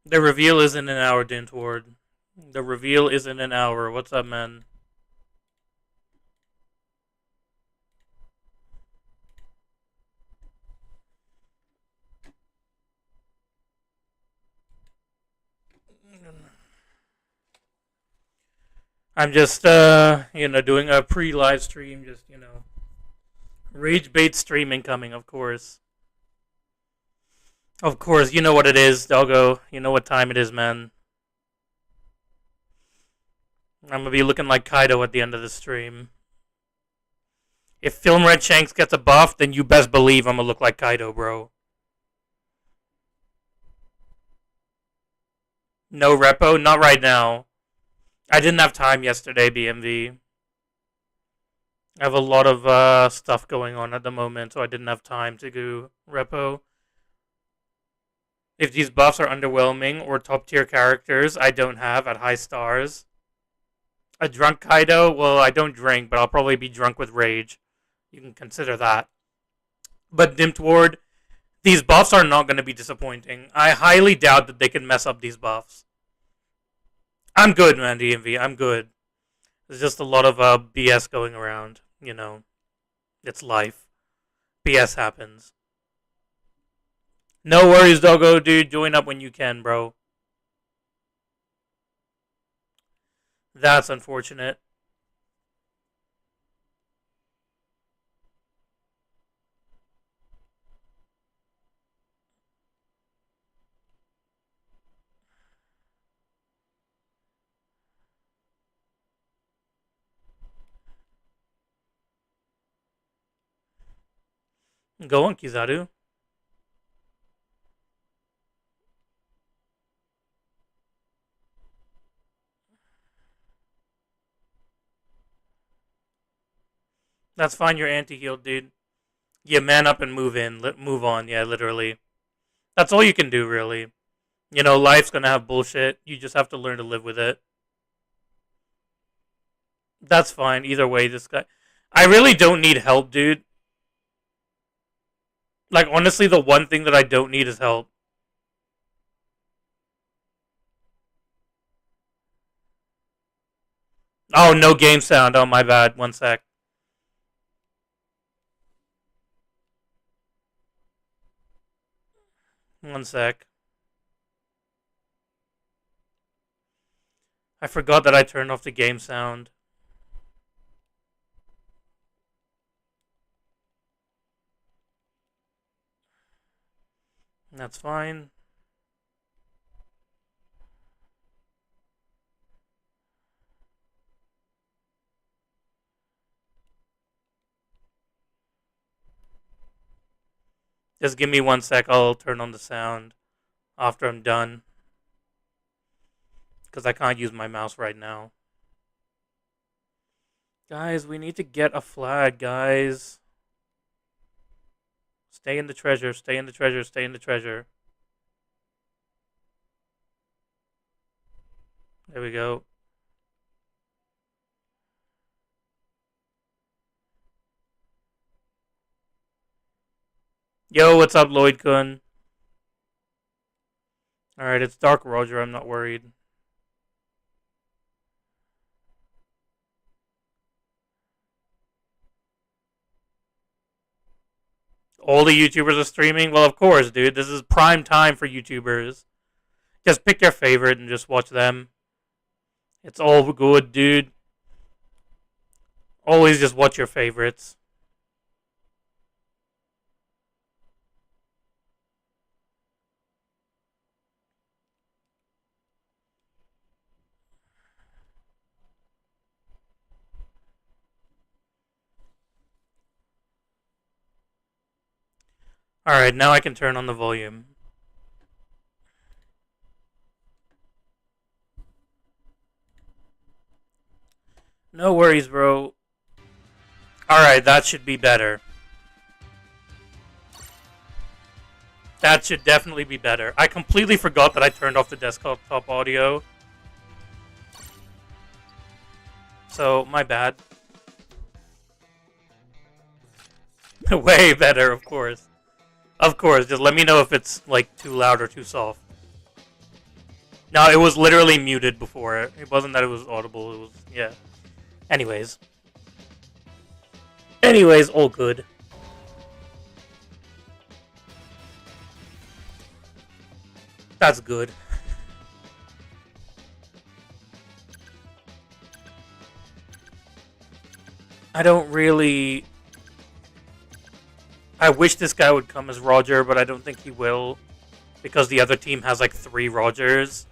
The reveal isn't an hour, Dintward. The reveal isn't an hour. What's up, man? I'm just, doing a pre-live stream. Just, rage bait stream incoming, of course. Of course, you know what it is, Doggo. You know what time it is, man. I'm gonna be looking like Kaido at the end of the stream. If Film Red Shanks gets a buff, then you best believe I'm gonna look like Kaido, bro. No repo? Not right now. I didn't have time yesterday, BMV. I have a lot of stuff going on at the moment, so I didn't have time to do repo. If these buffs are underwhelming or top tier characters I don't have at high stars. A drunk Kaido? Well, I don't drink, but I'll probably be drunk with rage. You can consider that. But Dimtward, these buffs are not going to be disappointing. I highly doubt that they can mess up these buffs. I'm good, man, DMV. I'm good. There's just a lot of BS going around. It's life. BS happens. No worries, Doggo, dude. Join up when you can, bro. That's unfortunate. Go on, Kizaru. That's fine, you're anti-healed, dude. You man up and move in. Move on, yeah, literally. That's all you can do, really. Life's gonna have bullshit. You just have to learn to live with it. That's fine. Either way, this guy. I really don't need help, dude. Like, honestly, the one thing that I don't need is help. Oh, no game sound. Oh, my bad. One sec. One sec. I forgot that I turned off the game sound. That's fine. Just give me one sec. I'll turn on the sound after I'm done. Because I can't use my mouse right now. Guys, we need to get a flag, guys. Stay in the treasure, stay in the treasure, stay in the treasure. There we go. Yo, what's up, Lloyd Kun? Alright, it's Dark Roger, I'm not worried. All the YouTubers are streaming? Well, of course, dude. This is prime time for YouTubers. Just pick your favorite and just watch them. It's all good, dude. Always just watch your favorites. Alright, now I can turn on the volume. No worries, bro. Alright, that should be better. That should definitely be better. I completely forgot that I turned off the desktop audio. So, my bad. Way better, of course. Of course, just let me know if it's, like, too loud or too soft. No, it was literally muted before it. It wasn't that it was audible. It was, yeah. Anyways. All good. That's good. I don't really... I wish this guy would come as Roger, but I don't think he will. Because the other team has like 3 Rogers.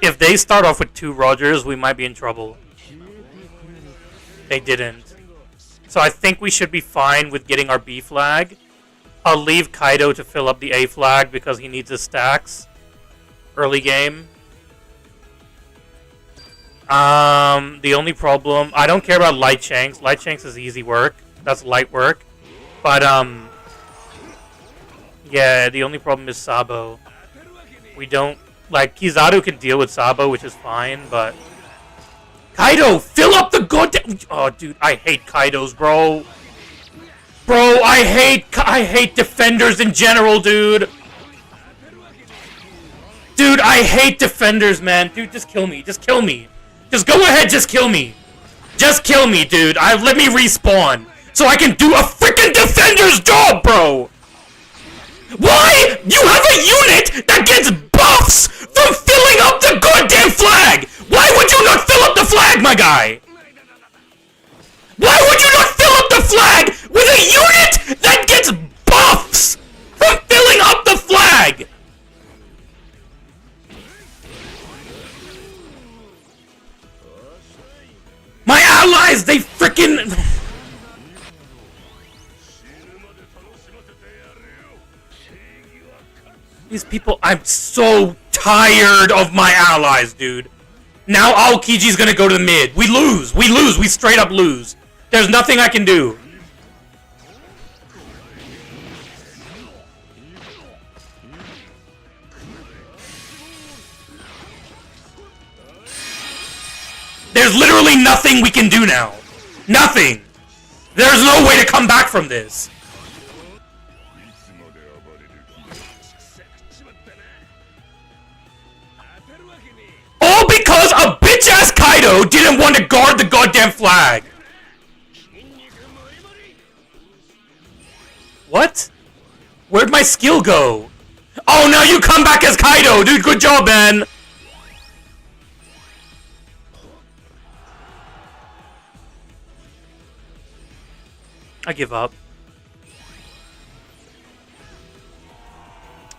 If they start off with 2 Rogers, we might be in trouble. They didn't. So I think we should be fine with getting our B flag. I'll leave Kaido to fill up the A flag because he needs his stacks. Early game. The only problem... I don't care about Light Shanks. Light Shanks is easy work. That's light work. But, yeah, the only problem is Sabo. We don't... Like, Kizaru can deal with Sabo, which is fine, but... Kaido! Fill up the goddamn... Oh, dude, I hate Kaidos, bro. Bro, I hate defenders in general, dude. Dude, I hate defenders, man. Dude, just kill me. Just kill me. Just go ahead, just kill me. Just kill me, dude. Let me respawn. So I can do a freaking defender's job, bro. Why? You have a unit that gets buffs from filling up the goddamn flag. Why would you not fill up the flag, my guy? Why would you not fill up the flag with a unit that gets buffs from filling up the flag? My allies, they freaking... These people, I'm so tired of my allies, dude. Now Aokiji's gonna go to the mid. We lose, we straight up lose. There's nothing I can do. There's literally nothing we can do now. Nothing. There's no way to come back from this. All because a bitch-ass Kaido didn't want to guard the goddamn flag. What? Where'd my skill go? Oh, now you come back as Kaido, dude. Good job, man. I give up.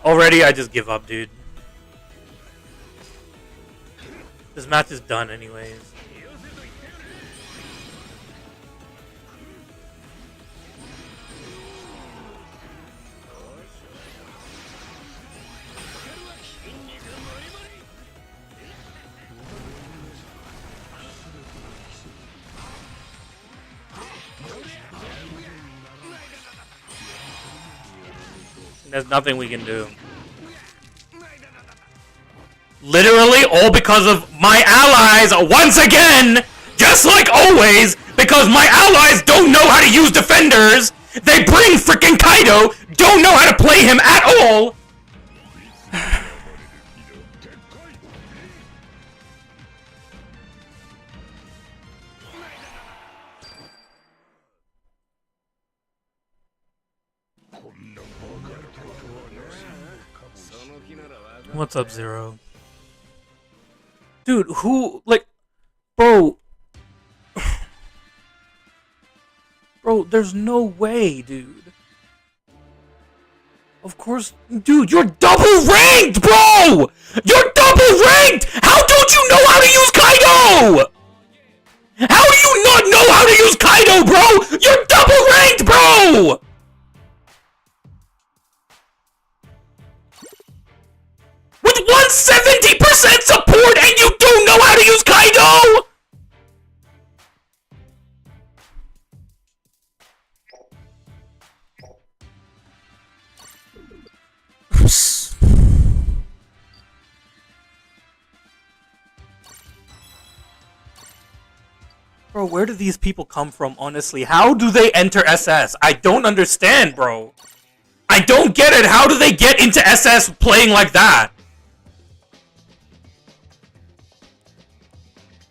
Already, I just give up, dude. This match is done anyways. There's nothing we can do. Literally all because of my allies once again, just like always, because my allies don't know how to use defenders. They bring freaking Kaido, don't know how to play him at all. What's up, Zero? Dude, who, like, bro. Bro, there's no way, dude. Of course, dude, you're double ranked, bro! You're double ranked! How don't you know how to use Kaido? How do you not know how to use Kaido, bro? You're double ranked, bro! With 170% support and you don't know how to use Kaido? Bro, where do these people come from, honestly? How do they enter SS? I don't understand, bro. I don't get it. How do they get into SS playing like that?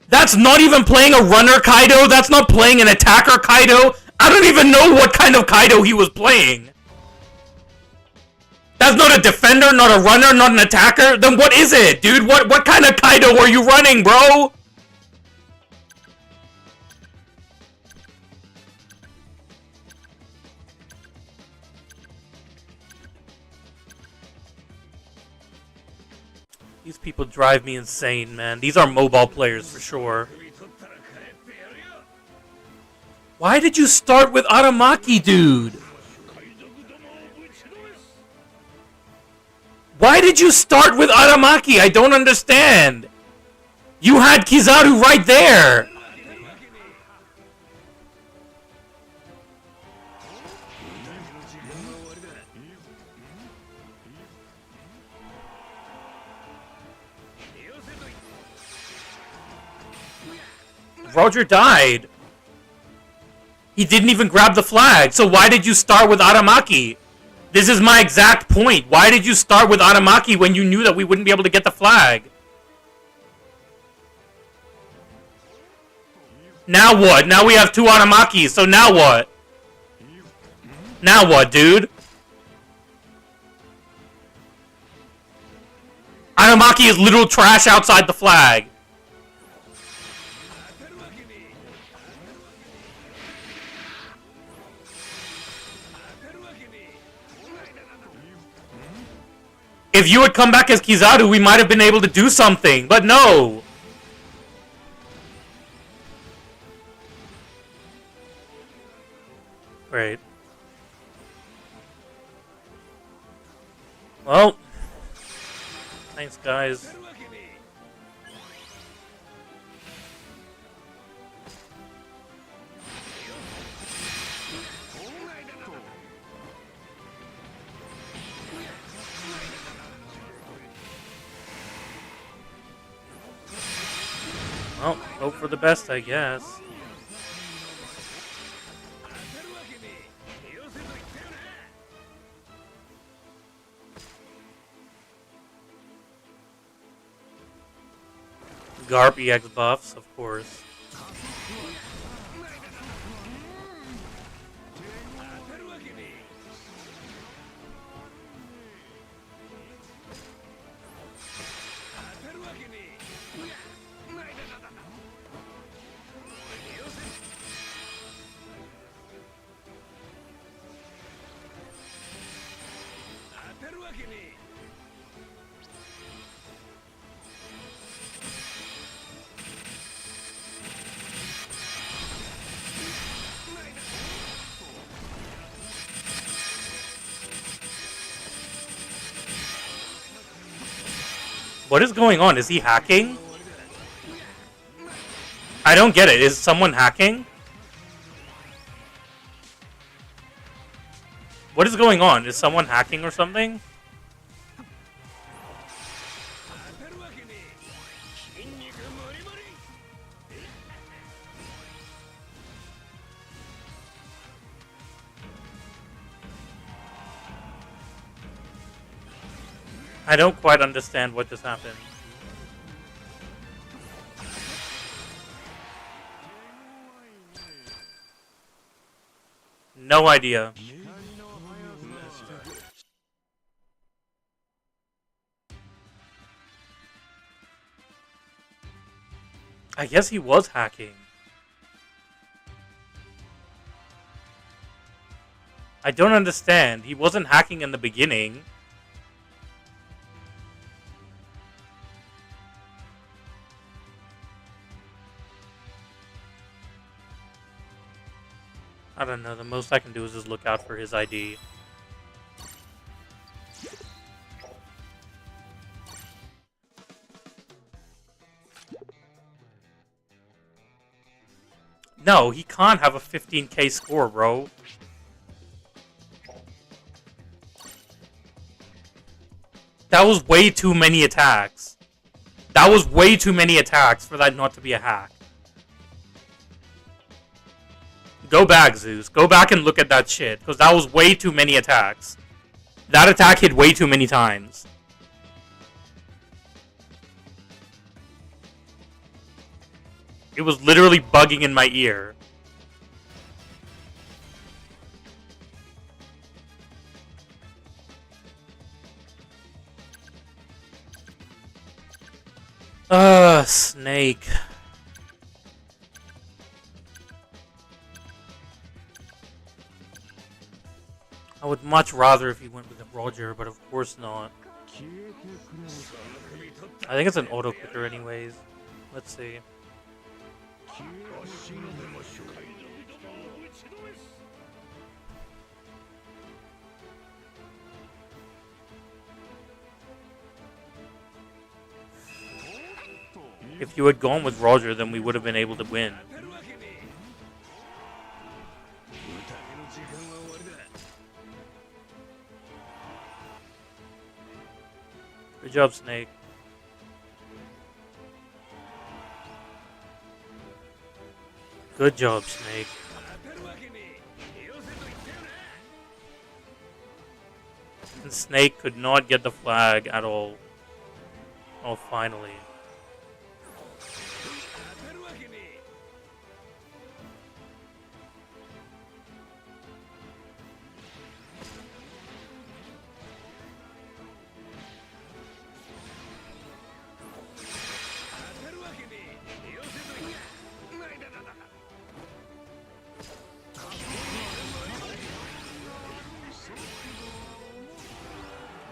That's not even playing a runner Kaido. That's not playing an attacker Kaido. I don't even know what kind of Kaido he was playing. That's not a defender, not a runner, not an attacker. Then what is it, dude? What kind of Kaido are you running, bro? These people drive me insane, man. These are mobile players for sure. Why did you start with Aramaki, dude? Why did you start with Aramaki? I don't understand. You had Kizaru right there. Roger died. He didn't even grab the flag. So why did you start with Aramaki? This is my exact point. Why did you start with Aramaki when you knew that we wouldn't be able to get the flag? Now what? Now we have 2 Aramakis, so now what? Now what, dude? Aramaki is literal trash outside the flag. If you had come back as Kizaru, we might have been able to do something, but no. Great. Well, thanks, guys. Well, hope for the best, I guess. Garp EX buffs, of course. What is going on? Is he hacking? I don't get it. Is someone hacking? What is going on? Is someone hacking or something? I don't quite understand what just happened. No idea. I guess he was hacking. I don't understand. He wasn't hacking in the beginning. I don't know, the most I can do is just look out for his ID. No, he can't have a 15k score, bro. That was way too many attacks. That was way too many attacks for that not to be a hack. Go back, Zeus. Go back and look at that shit, because that was way too many attacks. That attack hit way too many times. It was literally bugging in my ear. Snake. I would much rather if he went with a Roger, but of course not. I think it's an auto clicker anyways. Let's see. If you had gone with Roger, then we would have been able to win. Good job, Snake. Good job, Snake. And Snake could not get the flag at all. Oh, finally.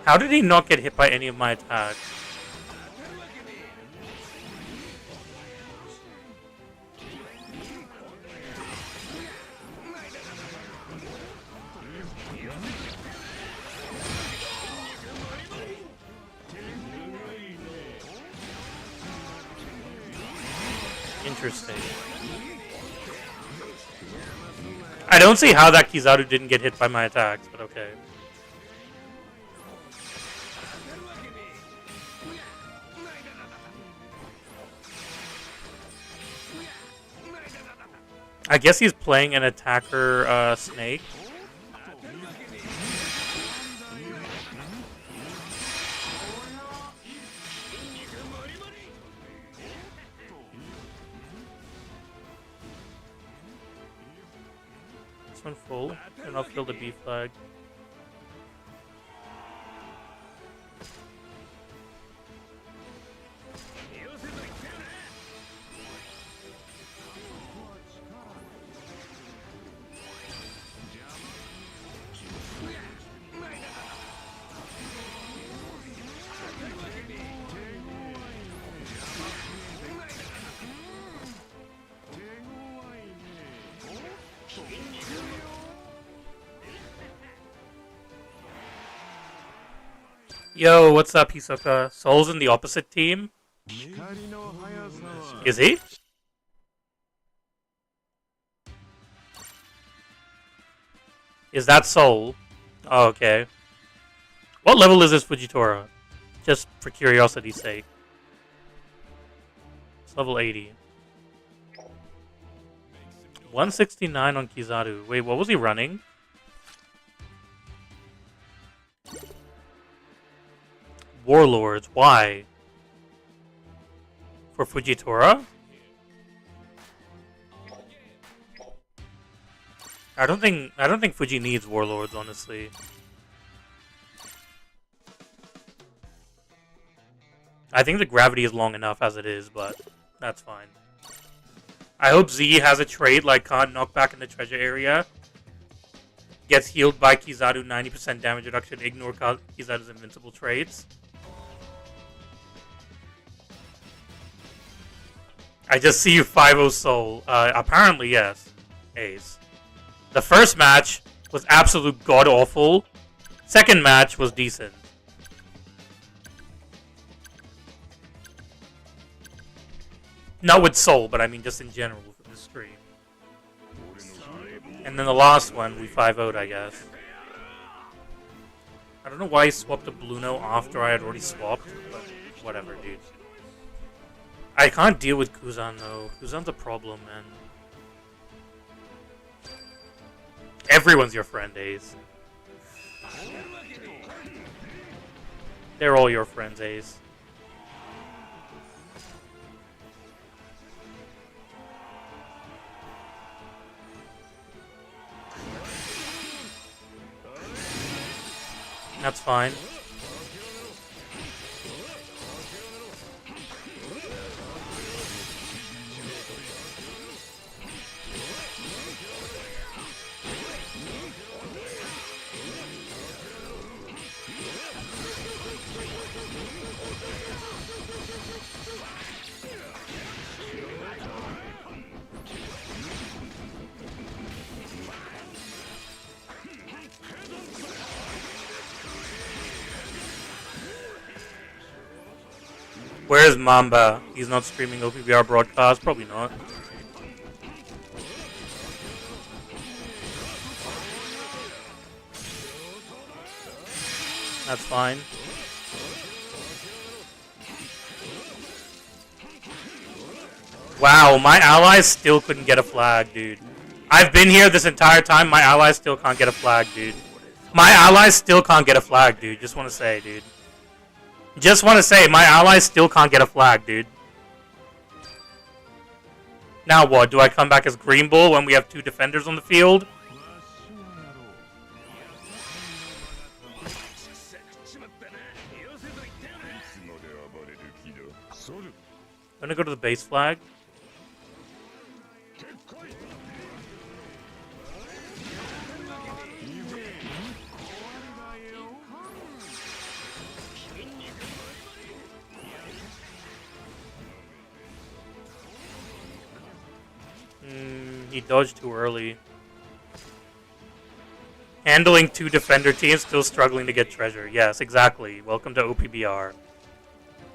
How did he not get hit by any of my attacks? Interesting. I don't see how that Kizaru didn't get hit by my attacks, but okay. I guess he's playing an attacker Snake. This one full, and I'll fill the B flag. Yo, what's up, Hisoka? Soul's in the opposite team? Is he? Is that Soul? Oh, okay. What level is this Fujitora? Just for curiosity's sake. It's level 80. 169 on Kizaru. Wait, what was he running? Warlords. Why? For Fujitora? I don't think Fuji needs Warlords, honestly. I think the gravity is long enough as it is, but that's fine. I hope Z has a trait like can't knock back in the treasure area. Gets healed by Kizaru, 90% damage reduction, ignore Kizaru's invincible traits. I just see you 5-0 Soul. Apparently, yes. Ace. The first match was absolute god-awful. Second match was decent. Not with Soul, but I mean just in general for the stream. And then the last one, we 5-0'd, I guess. I don't know why he swapped to Bluno after I had already swapped, but whatever, dude. I can't deal with Kuzan, though. Kuzan's a problem, man. Everyone's your friend, Ace. They're all your friends, Ace. That's fine. Where's Mamba? He's not streaming OPBR broadcast? Probably not. That's fine. Wow, my allies still couldn't get a flag, dude. I've been here this entire time, my allies still can't get a flag, dude. My allies still can't get a flag, dude. Just want to say, dude. Just want to say, my allies still can't get a flag, dude. Now what? Do I come back as Green Bull when we have 2 defenders on the field? I'm gonna go to the base flag. He dodged too early. Handling 2 defender teams, still struggling to get treasure. Yes, exactly. Welcome to OPBR.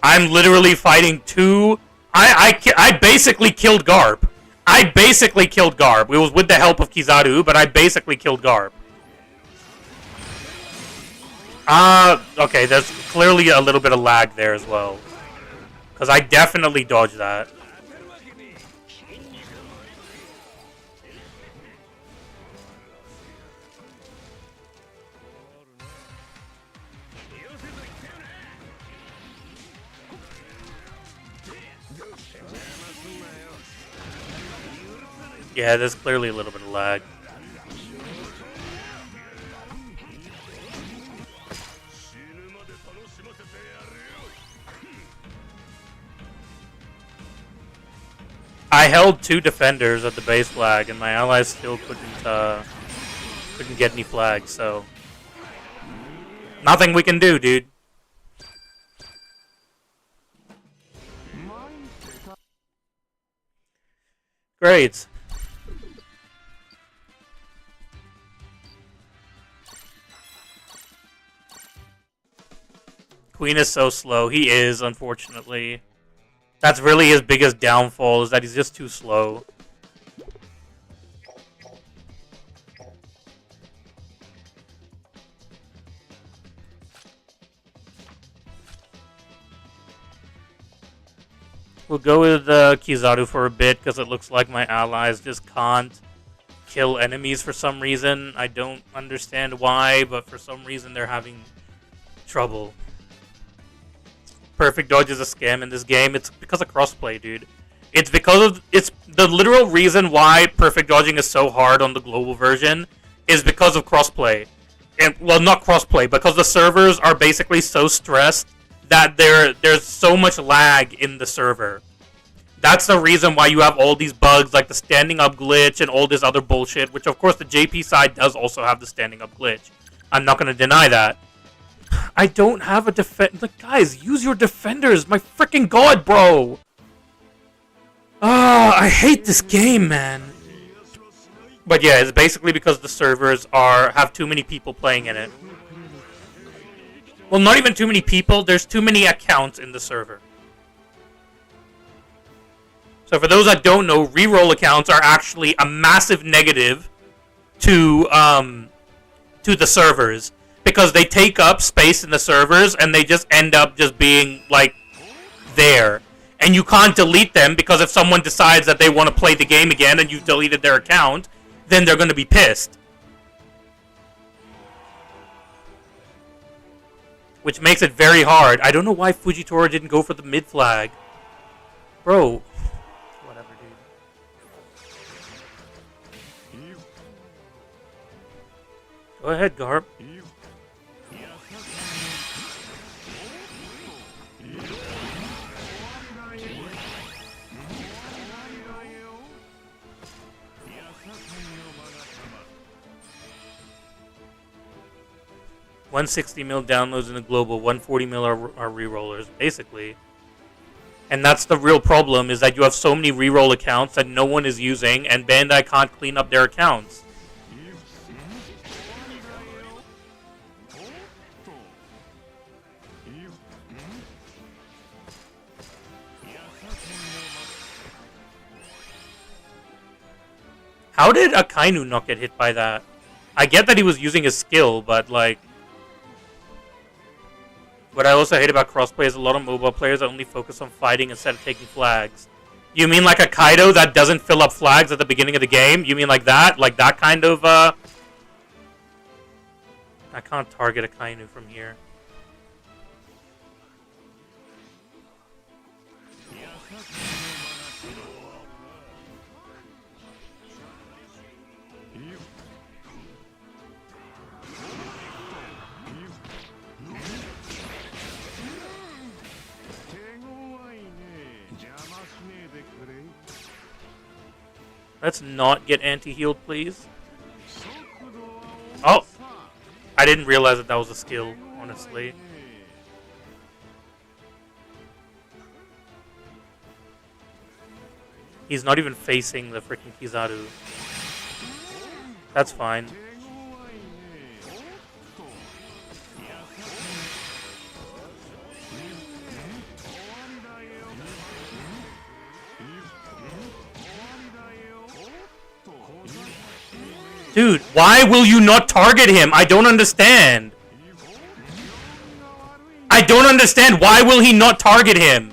I'm literally fighting 2... I basically killed Garb. I basically killed Garb. It was with the help of Kizaru, but I basically killed Garb. Okay, there's clearly a little bit of lag there as well. Because I definitely dodged that. Yeah, there's clearly a little bit of lag. I held 2 defenders at the base flag, and my allies still couldn't get any flags. So nothing we can do, dude. Grades. Queen is so slow. He is, unfortunately. That's really his biggest downfall, is that he's just too slow. We'll go with Kizaru for a bit, because it looks like my allies just can't kill enemies for some reason. I don't understand why, but for some reason they're having trouble. Perfect dodge is a scam in this game. It's because of crossplay, dude. It's the literal reason why perfect dodging is so hard on the global version is because of crossplay. And well, not crossplay, because the servers are basically so stressed that there's so much lag in the server. That's the reason why you have all these bugs like the standing up glitch and all this other bullshit, which of course the JP side does also have the standing up glitch. I'm not going to deny that. I don't have a defend. Like, guys, use your defenders. My freaking god, bro. Ah, I hate this game, man. But yeah, it's basically because the servers have too many people playing in it. Well, not even too many people. There's too many accounts in the server. So for those that don't know, reroll accounts are actually a massive negative to the servers. Because they take up space in the servers and they just end up just being, like, there. And you can't delete them because if someone decides that they want to play the game again and you've deleted their account, then they're going to be pissed. which makes it very hard. I don't know why Fujitora didn't go for the mid flag. Bro. Whatever, dude. Go ahead, Garp. $160 mil downloads in the global, 140 mil are re-rollers, basically. And that's the real problem, is that you have so many re-roll accounts that no one is using, and Bandai can't clean up their accounts. How did Akainu not get hit by that? I get that he was using his skill, but like... What I also hate about crossplay is a lot of mobile players only focus on fighting instead of taking flags. You mean like a Kaido that doesn't fill up flags at the beginning of the game? You mean like that? Like that kind of, I can't target a Kainu from here. Let's not get anti-healed, please. Oh! I didn't realize that that was a skill, honestly. He's not even facing the freaking Kizaru. That's fine. Dude, why will you not target him? I don't understand. I don't understand. Why will he not target him?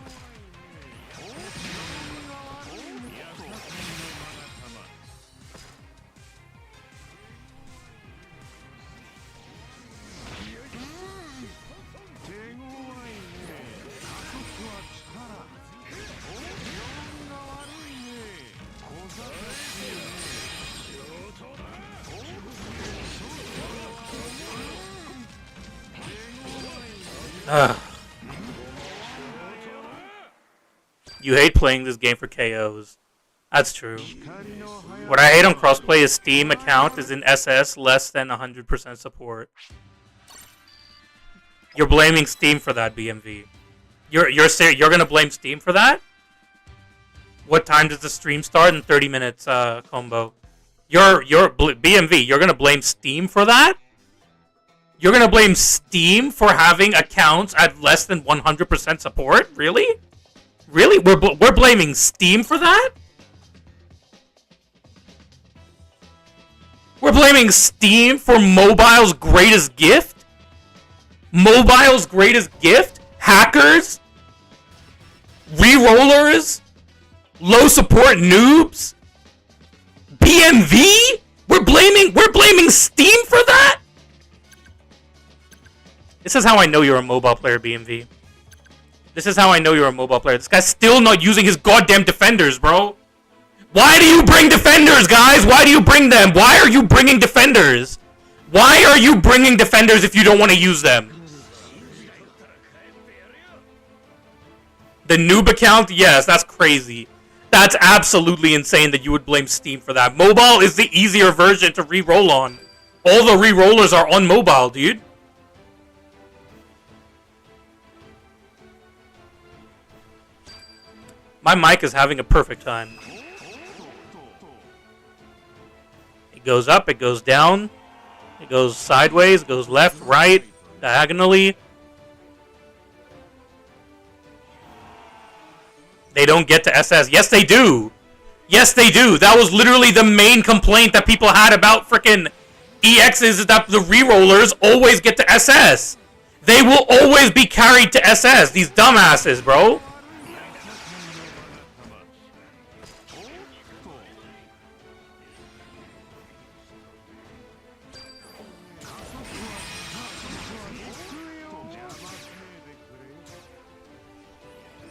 You hate playing this game for KOs. That's true. What I hate on crossplay is Steam account is in SS less than 100% support. You're blaming Steam for that, BMV. You're gonna blame Steam for that? What time does the stream start? In 30 minutes, combo. BMV. You're gonna blame Steam for that? You're gonna blame Steam for having accounts at less than 100% support? Really? Really? We're blaming Steam for that? We're blaming Steam for mobile's greatest gift? Mobile's greatest gift? Hackers? Rerollers? Low support noobs? BMV? We're blaming Steam for that? This is how I know you're a mobile player, BMV. This is how I know you're a mobile player. This guy's still not using his goddamn defenders, bro. Why do you bring defenders, guys? Why do you bring them? Why are you bringing defenders? Why are you bringing defenders if you don't want to use them? The noob account? Yes, that's crazy. That's absolutely insane that you would blame Steam for that. Mobile is the easier version to re-roll on. All the re-rollers are on mobile, dude. My mic is having a perfect time. It goes up, it goes down, it goes sideways, it goes left, right, diagonally. They don't get to SS. Yes, they do. Yes, they do. That was literally the main complaint that people had about frickin' EXs, is that the rerollers always get to SS. They will always be carried to SS. These dumbasses, bro.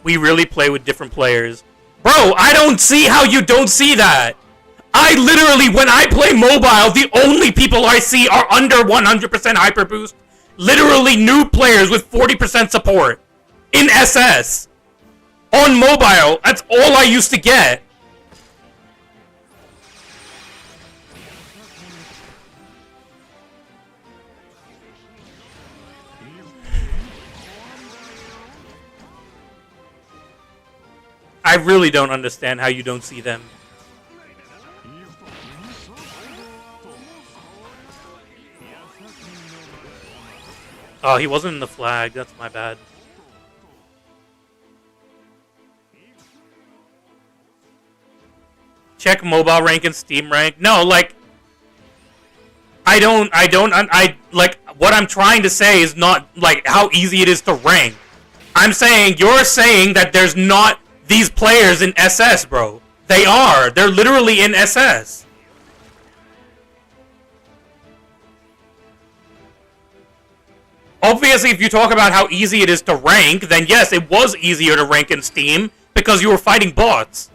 We really play with different players. Bro, I don't see how you don't see that. I literally, when I play mobile, the only people I see are under 100% hyper boost. Literally new players with 40% support. In SS. On mobile, that's all I used to get. I really don't understand how you don't see them. Oh, he wasn't in the flag. That's my bad. Check mobile rank and Steam rank. No, like, like, what I'm trying to say is not, like, how easy it is to rank. I'm saying, you're saying that there's not these players in SS, bro. They are. They're literally in SS. Obviously, if you talk about how easy it is to rank, then yes, it was easier to rank in Steam because you were fighting bots.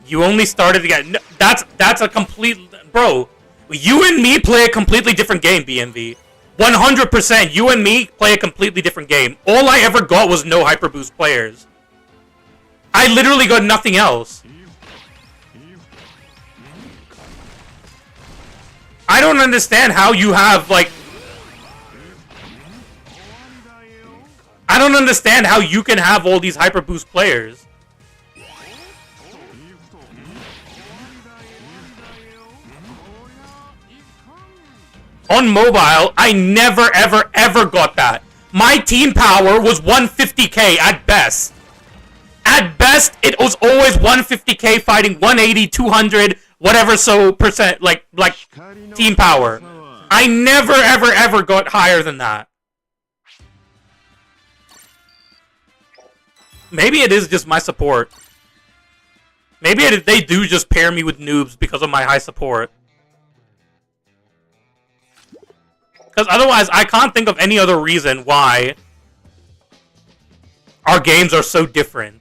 You only started again. No, that's a complete... Bro, you and me play a completely different game, BMV. 100%, you and me play a completely different game. All I ever got was no Hyper Boost players. I literally got nothing else. I don't understand how you have, like... I don't understand how you can have all these Hyper Boost players. On mobile, I never, ever, ever got that. My team power was 150k at best. At best, it was always 150k fighting 180, 200, whatever so percent, like team power. I never, ever, ever got higher than that. Maybe it is just my support. Maybe they do just pair me with noobs because of my high support. Because otherwise, I can't think of any other reason why our games are so different.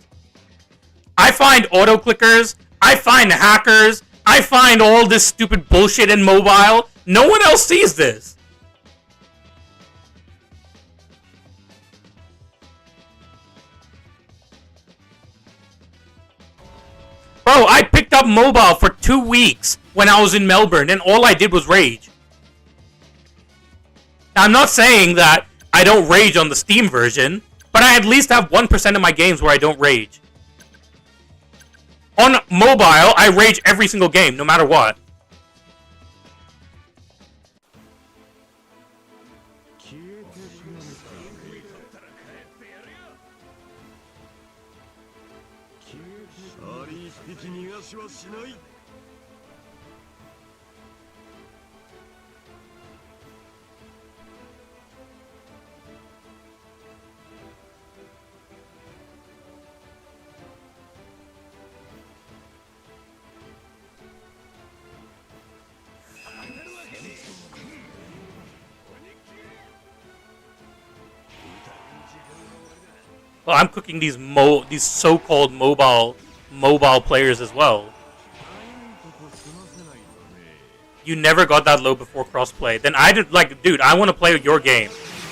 I find auto-clickers, I find hackers, I find all this stupid bullshit in mobile. No one else sees this. Bro, I picked up mobile for 2 weeks when I was in Melbourne, and all I did was rage. Now, I'm not saying that I don't rage on the Steam version, but I at least have 1% of my games where I don't rage. On mobile, I rage every single game, no matter what. Well, I'm cooking these so-called mobile players as well. You never got that low before crossplay. Then I did, like, dude, I want to play your game.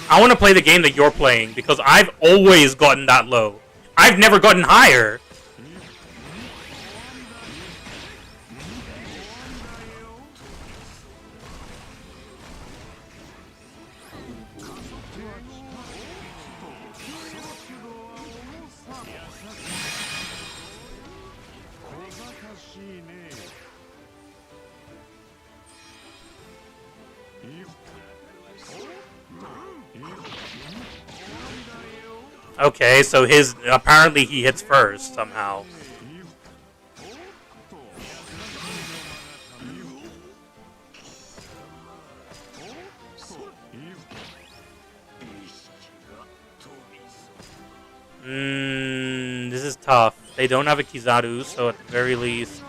I want to play the game that you're playing because I've always gotten that low. I've never gotten higher. Okay, so apparently he hits first somehow. This is tough. They don't have a Kizaru, so at the very least,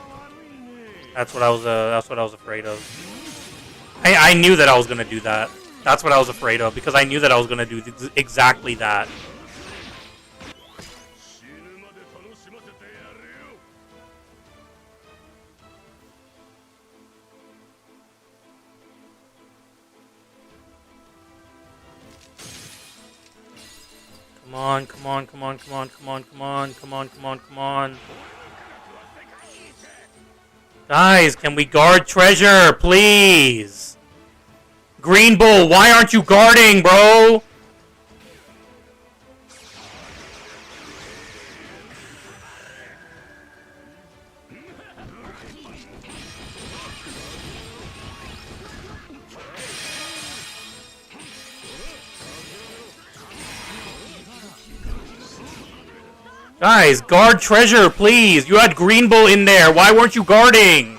that's what I was afraid of. I knew that I was gonna do that. That's what I was afraid of, because I knew that I was gonna do exactly that. Come on, come on, come on, come on, come on, come on, come on, come on, come on. Guys, can we guard treasure, please? Green Bull, why aren't you guarding, bro? Guys, guard treasure, please. You had Green Bull in there. Why weren't you guarding?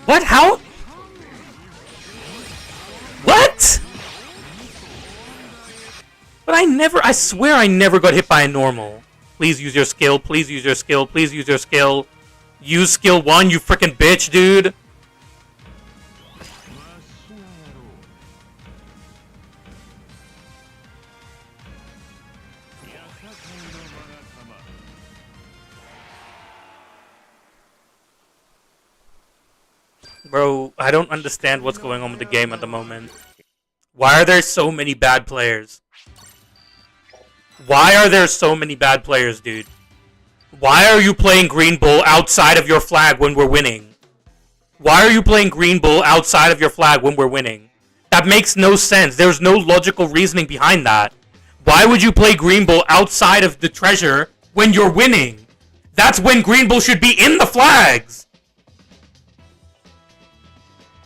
What? How? What? But I swear I never got hit by a normal. Please use your skill, please use your skill, please use your skill. Use skill 1, you freaking bitch, dude. Bro, I don't understand what's going on with the game at the moment. Why are there so many bad players? Why are there so many bad players, dude? Why are you playing Green Bull outside of your flag when we're winning? Why are you playing Green Bull outside of your flag when we're winning? That makes no sense. There's no logical reasoning behind that. Why would you play Green Bull outside of the treasure when you're winning? That's when Green Bull should be in the flags!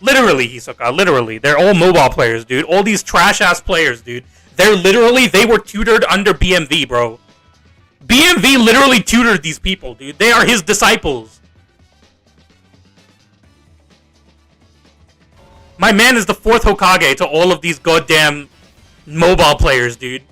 Literally, Hisoka, literally. They're all mobile players, dude. All these trash-ass players, dude. They were tutored under BMV, bro. BMV literally tutored these people, dude. They are his disciples. My man is the 4th Hokage to all of these goddamn mobile players, dude.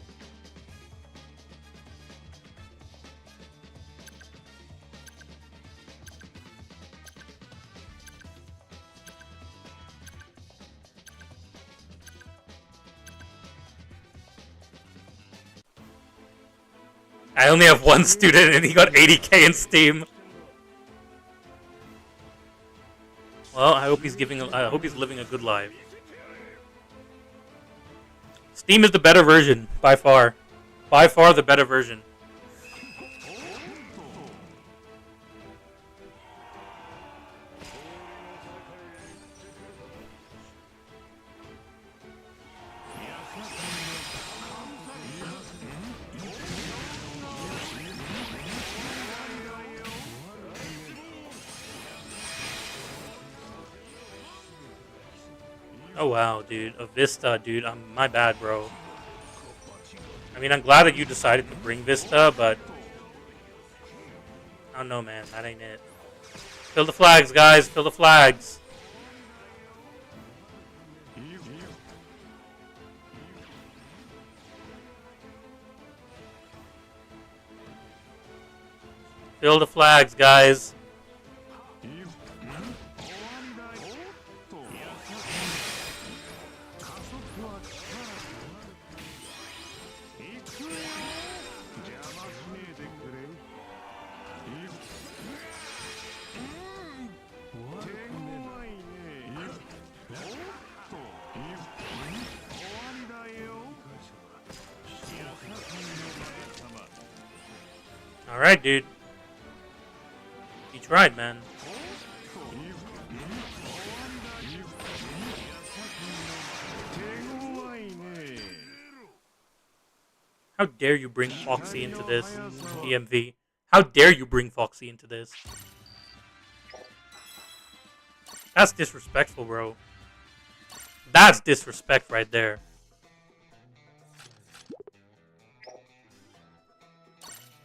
I only have one student and he got 80k in Steam. Well, I hope he's living a good life. Steam is the better version, by far. By far the better version. Oh wow, dude. A Vista, dude. My bad, bro. I mean, I'm glad that you decided to bring Vista, but I don't know, man. That ain't it. Fill the flags, guys. Fill the flags. Fill the flags, guys. Alright, dude. You tried, man. How dare you bring Foxy into this, EMV? How dare you bring Foxy into this? That's disrespectful, bro. That's disrespect right there.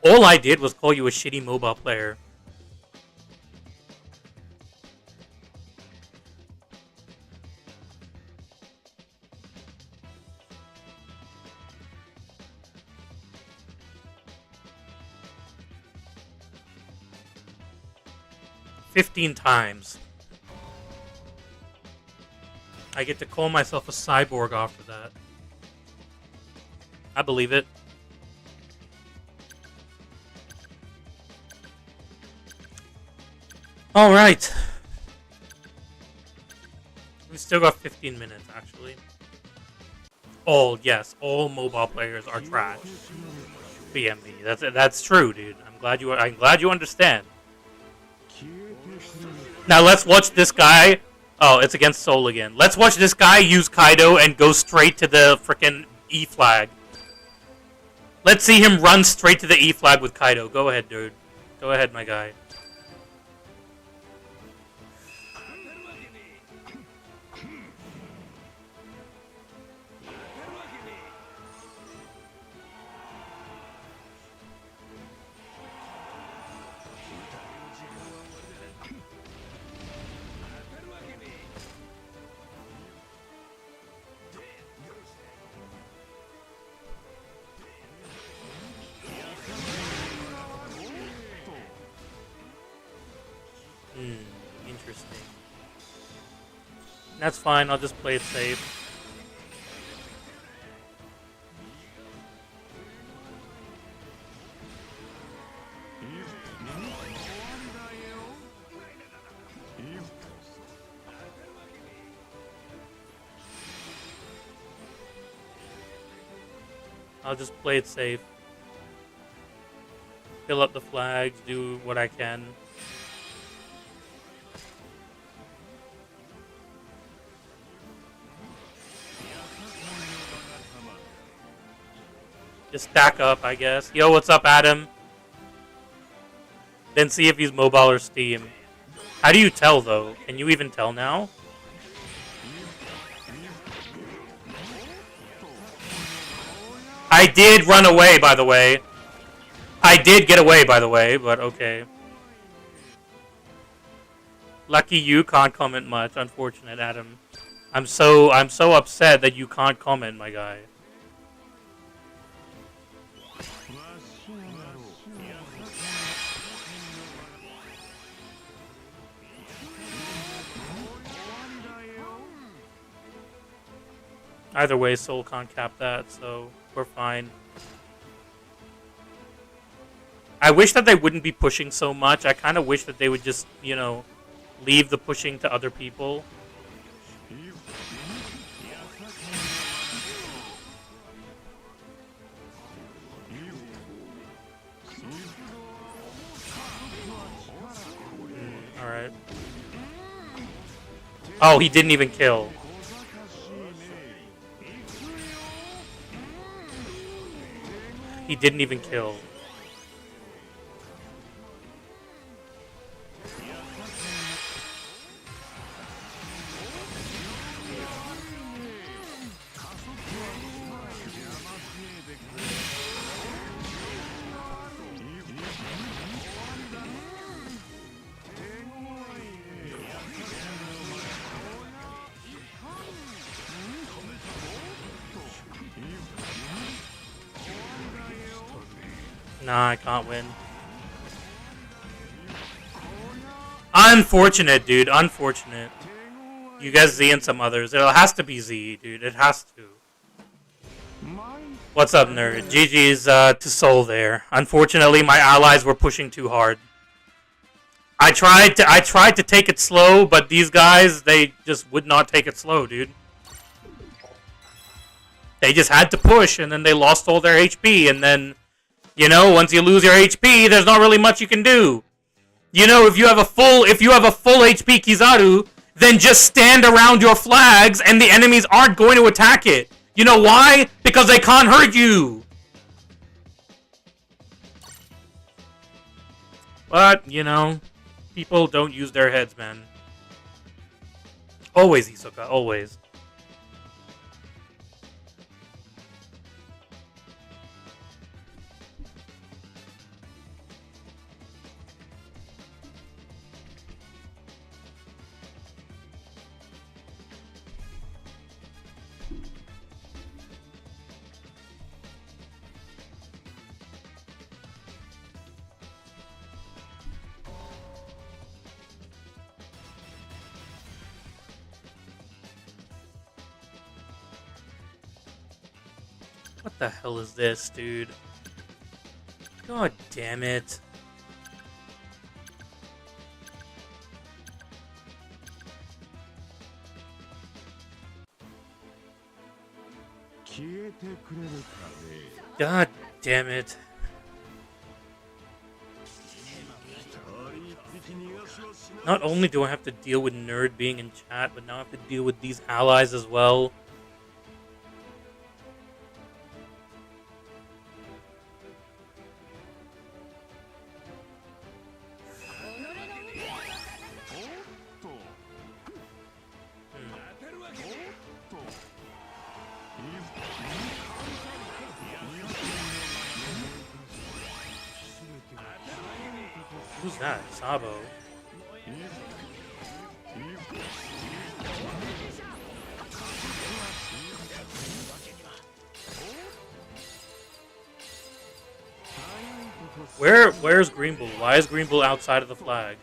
All I did was call you a shitty mobile player. "15 times. I get to call myself a cyborg after that. I believe it. Alright. We still got 15 minutes, actually. Yes, all mobile players are trash. BMB. That's true, dude. I'm glad you understand. Now let's watch this guy. Oh, it's against Soul again. Let's watch this guy use Kaido and go straight to the frickin' E flag. Let's see him run straight to the E flag with Kaido. Go ahead, dude. Go ahead, my guy. Interesting. That's fine, I'll just play it safe. I'll just play it safe. Fill up the flags, do what I can. Just stack up, I guess. Yo, what's up, Adam? Then see if he's mobile or Steam. How do you tell, though? Can you even tell now? I did run away, by the way. I did get away, by the way, but okay. Lucky you can't comment much. Unfortunate, Adam. I'm so upset that you can't comment, my guy. Either way, Soul can't cap that, so we're fine. I wish that they wouldn't be pushing so much. I kind of wish that they would just, you know, leave the pushing to other people. Alright. Oh, he didn't even kill. He didn't even kill. Nah, I can't win. Unfortunate, dude. Unfortunate. You guys Z and some others. It has to be Z, dude. It has to. What's up, nerd? GG's to Soul there. Unfortunately, my allies were pushing too hard. I tried to take it slow, but these guys, they just would not take it slow, dude. They just had to push, and then they lost all their HP, and then, you know, once you lose your HP, there's not really much you can do. You know, if you have a full HP Kizaru, then just stand around your flags and the enemies aren't going to attack it. You know why? Because they can't hurt you. But, you know, people don't use their heads, man. Always, Hisoka, always. What the hell is this, dude? God damn it. God damn it. Not only do I have to deal with Nerd being in chat, but now I have to deal with these allies as well. Who's that? Sabo. Where's Green Bull? Why is Green Bull outside of the flag?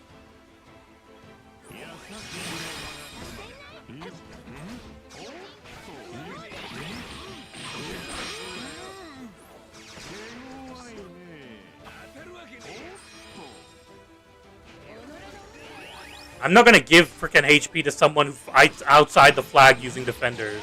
I'm not gonna give freaking HP to someone who fights outside the flag using defenders.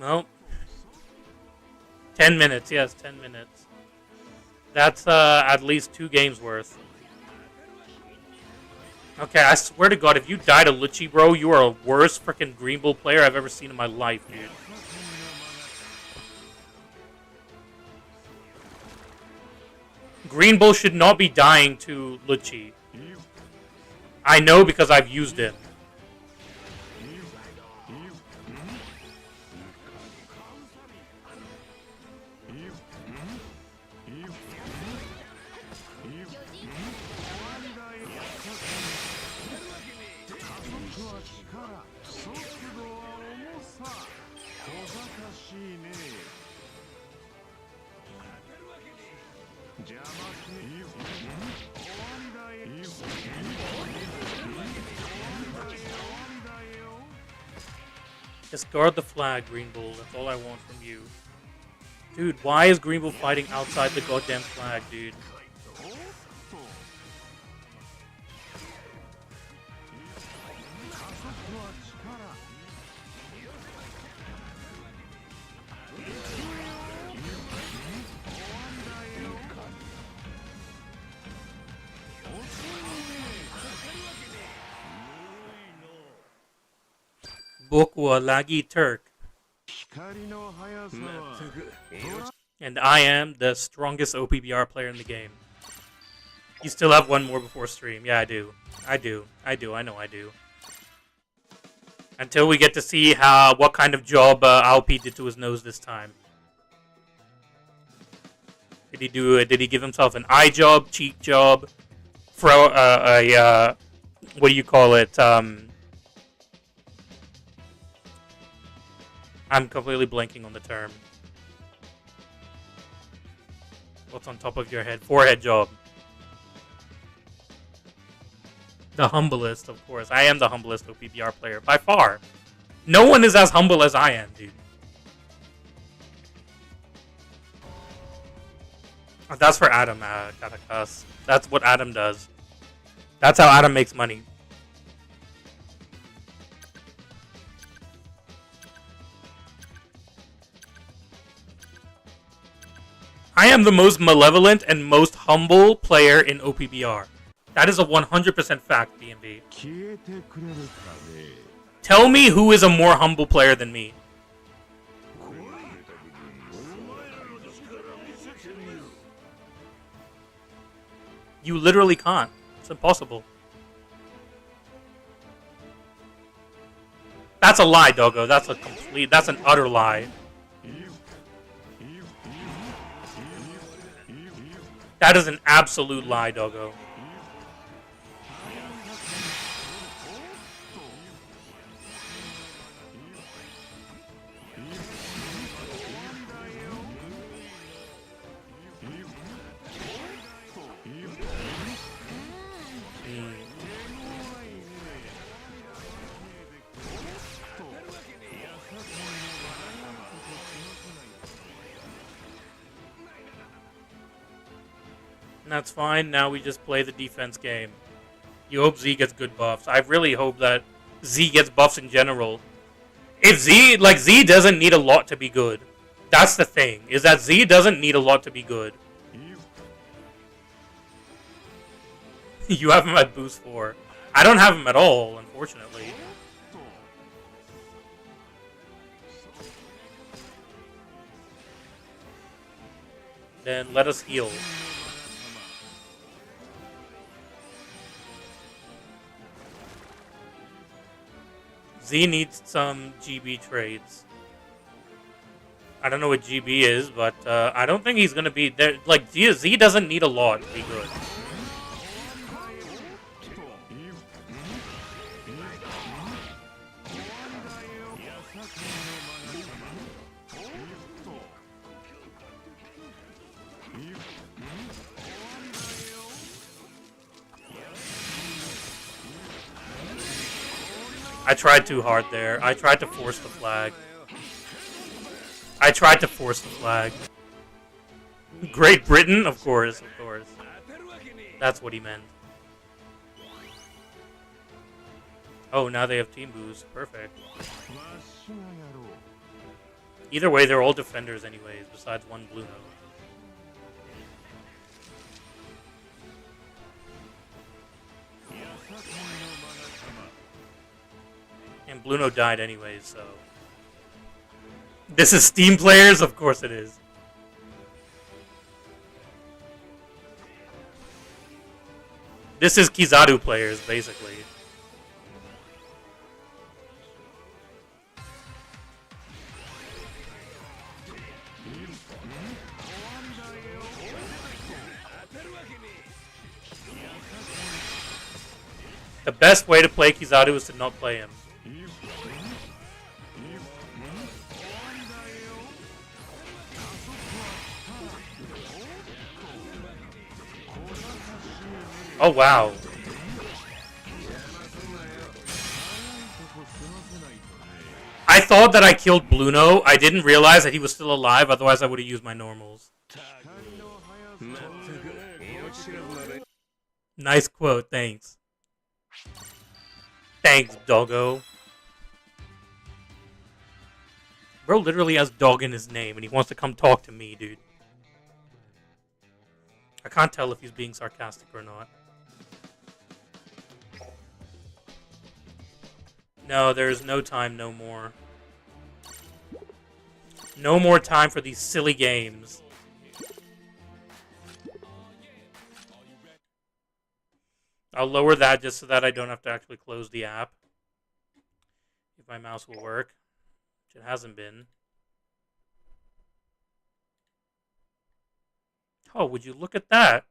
Well, 10 minutes, yes, 10 minutes. That's at least 2 games worth. Okay, I swear to God, if you die to Lucci, bro, you are a worst freaking Green Bull player I've ever seen in my life, dude. Green Bull should not be dying to Lucci. I know because I've used him. Just guard the flag, Green Bull. That's all I want from you. Dude, why is Green Bull fighting outside the goddamn flag, dude? Bokwa Lagi Turk. And I am the strongest OPBR player in the game. You still have one more before stream. Yeah, I do. I know I do. Until we get to see what kind of job Alp did to his nose this time. Did he give himself an eye job, cheek job, what do you call it? I'm completely blanking on the term. What's on top of your head? Forehead job. The humblest, of course. I am the humblest OPBR player, by far. No one is as humble as I am, dude. That's for Adam, Katakas. That's what Adam does. That's how Adam makes money. I am the most malevolent and most humble player in OPBR. That is a 100% fact, BMV. Tell me who is a more humble player than me. You literally can't. It's impossible. That's a lie, doggo. That's an utter lie. That is an absolute lie, doggo. And that's fine. Now we just play the defense game. You hope Z gets good buffs. I really hope that Z gets buffs in general. If Z doesn't need a lot to be good. That's the thing, is that Z doesn't need a lot to be good. You have him at boost 4. I don't have him at all, unfortunately. Then let us heal. Z needs some GB trades. I don't know what GB is, but I don't think he's gonna be there. Like Z doesn't need a lot to be good. I tried too hard there. I tried to force the flag. Great Britain? Of course. That's what he meant. Oh, now they have team boost. Perfect. Either way, they're all defenders anyways, besides one Blue Note. And Blue Note died anyways, so... This is Steam players? Of course it is. This is Kizaru players, basically. The best way to play Kizaru is to not play him. Oh, wow. I thought that I killed Bluno. I didn't realize that he was still alive, otherwise I would have used my normals. Nice quote, thanks. Thanks, doggo. Bro literally has dog in his name, and he wants to come talk to me, dude. I can't tell if he's being sarcastic or not. No, there's no time, no more. No more time for these silly games. I'll lower that just so that I don't have to actually close the app. If my mouse will work. Which it hasn't been. Oh, would you look at that?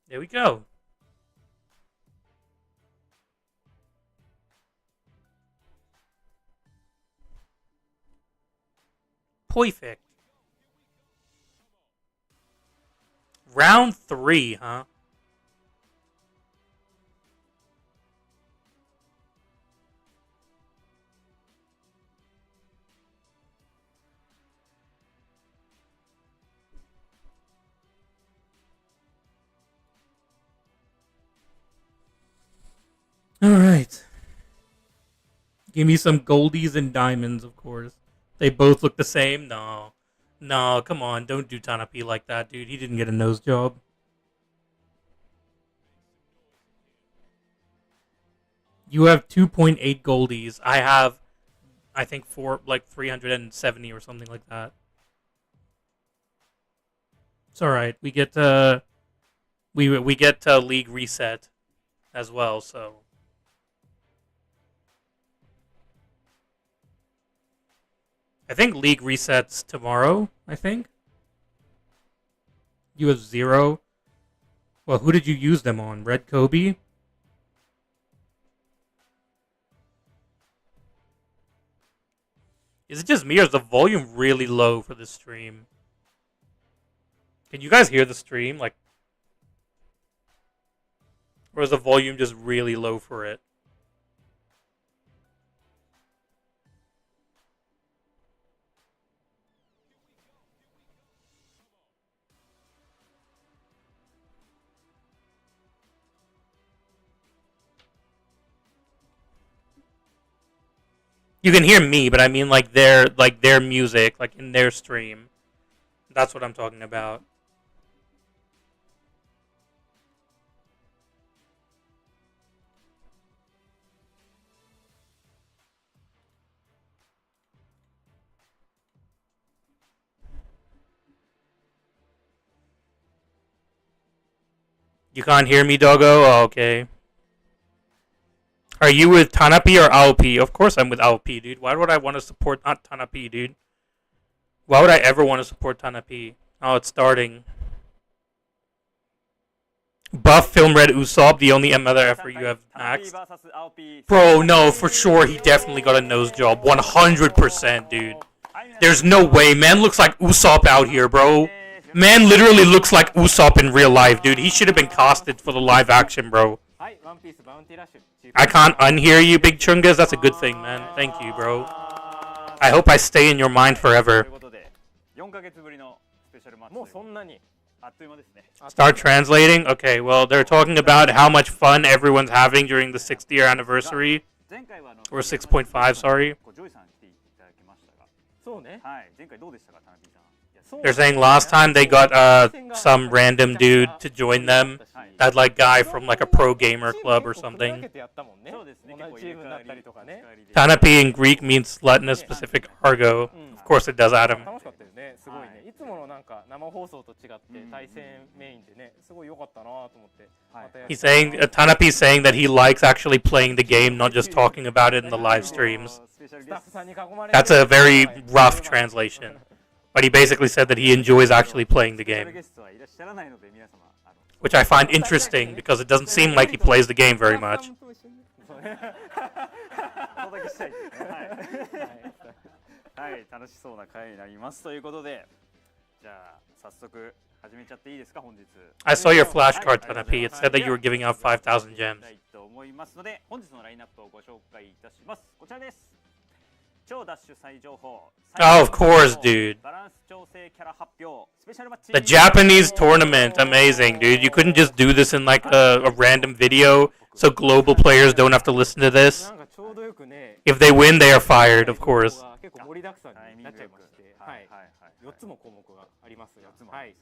There we go. Perfect. Round 3, huh? Alright. Give me some goldies and diamonds, of course. They both look the same? No. No, come on. Don't do Tanapi like that, dude. He didn't get a nose job. You have 2.8 goldies. I have, I think, 370 or something like that. It's all right. We get we get league reset as well. So I think league resets tomorrow. I think you have 0. Well, who did you use them on? Red Kobe. Is it just me or is the volume really low for this stream? Can you guys hear the stream? Like, or is the volume just really low for it? You can hear me, but I mean like their music, like in their stream. That's what I'm talking about. You can't hear me, doggo? Oh, okay. Are you with Tanapi or Aopi? Of course I'm with Aopi, dude. Why would I want to support not Tanapi, dude? Why would I ever want to support Tanapi? Oh, it's starting. Buff Film Red Usopp, the only other effort you have maxed. Bro, no, for sure he definitely got a nose job. 100%, dude. There's no way. Man looks like Usopp out here, bro. Man literally looks like Usopp in real life, dude. He should have been casted for the live action, bro. I can't unhear you, Big Chungas. That's a good thing, man. Thank you, bro. I hope I stay in your mind forever. Start translating? Okay, well, they're talking about how much fun everyone's having during the 6th year anniversary. Or 6.5, sorry. They're saying last time they got some random dude to join them. That like guy from like a pro gamer club or something. Tanapi in Greek means slut in a specific argot. Of course it does, Adam. He's saying, Tanapi's saying that he likes actually playing the game, not just talking about it in the live streams. That's a very rough translation. But he basically said that he enjoys actually playing the game. Which I find interesting because it doesn't seem like he plays the game very much. はい楽しそうな回になりますということでじゃあ早速始めちゃっていいですか本日 I saw your flashcard, Tanapi. It said that you were giving out 5,000 gems. と思いますので本日のラインナップをご紹介いたしますこちらです超ダッシュ再情報 Oh, of course, dude. バランス調整キャラ発表スペシャルマッチ The Japanese tournament, amazing, dude. You couldn't just do this in like a random video so global players don't have to listen to this. If they win, they are fired, of course. 結構盛りだくさんになっちゃいまして、はい、4つも項目がありますが、はい、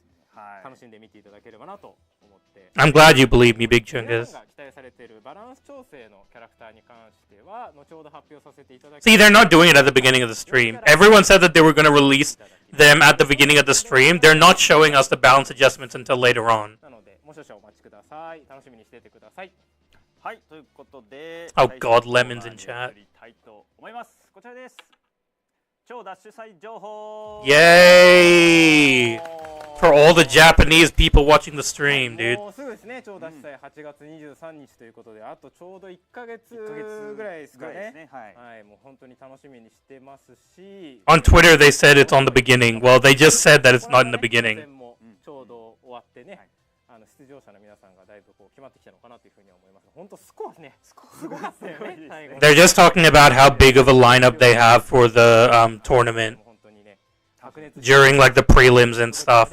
楽しんで見ていただければなと思って。I'm glad you believe me, Big Chungus. See, they're not doing it at the beginning of the stream. Everyone said that they were going to release them at the beginning of the stream. They're not showing us the balance adjustments until later on. なので、もう少々お待ちください。楽しみにしていてください。はい、ということで、 Oh God, lemons in chat. こちらです。超ダッシュ再情報 Yay! For all the Japanese people watching the stream, dude. もうすぐですね、超ダッシュ祭8月23日ということで、あとちょうど1ヶ月ぐらいですかね。はい、もう本当に楽しみにしてますし。On Twitter, they said it's on the beginning. Well, they just said that it's not in the beginning. ちょうど終わってね、出場者の皆さんがだいぶこう決まってきたのかなというふうに思います。本当スコアね、すごかったよね。They're just talking about how big of a lineup they have for the tournament during like the prelims and stuff.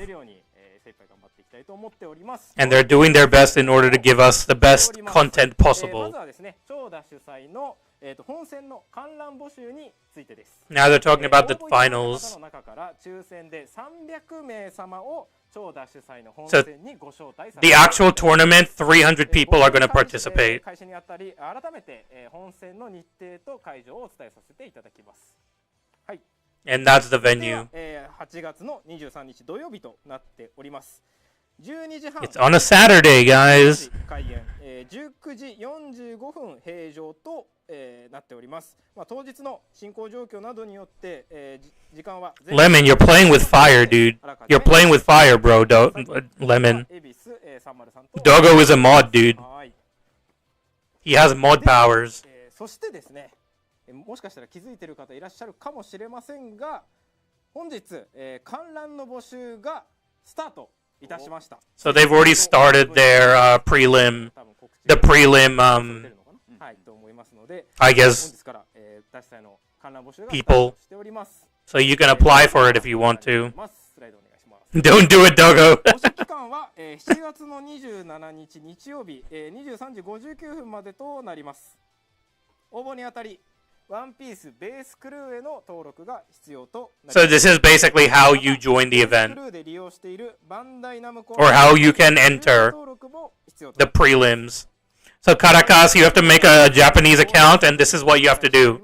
And they're doing their best in order to give us the best content possible. まずはですね、超ダッシュ祭の本戦の観覧募集についてです。Now they're talking about the finals. の中から抽選で300名様を超ダッシュ祭の本戦にご招待させて The actual tournament, 300 people are going to participate. 開始にあたり改めて本戦の日程と会場をお伝えさせていただきます。はい。And that's the venue. 8月の23日土曜日となっております。12時半 It's on a Saturday, guys. 開演、19時45分閉場と、なっております。当日の進行状況などによって、時間は Lemon, you're playing with fire, dude. You're playing with fire, bro. Lemon. Dogo is a mod, dude. He has mod powers. そしてですね、もしかしたら気づいている方いらっしゃるかもしれませんが、本日、観覧の募集がスタートいたしました。So they've already started their prelim, the prelim, はいと思いますので、I guess 本日から、ダッシュ祭の観覧募集が people. しております。So you can apply for it if you want to. スライドお願いします。Don't do it, Dogo. 募集期間は、7月の27日日曜日、23時59分までとなります。応募にあたりワンピースベースクルーへの登録が必要となります。So this is basically how you join the event, クルーで利用しているバンダイナムコ or how you can enter 登録も必要と the prelims. So Caracas, you have to make a Japanese account, and this is what you have to do.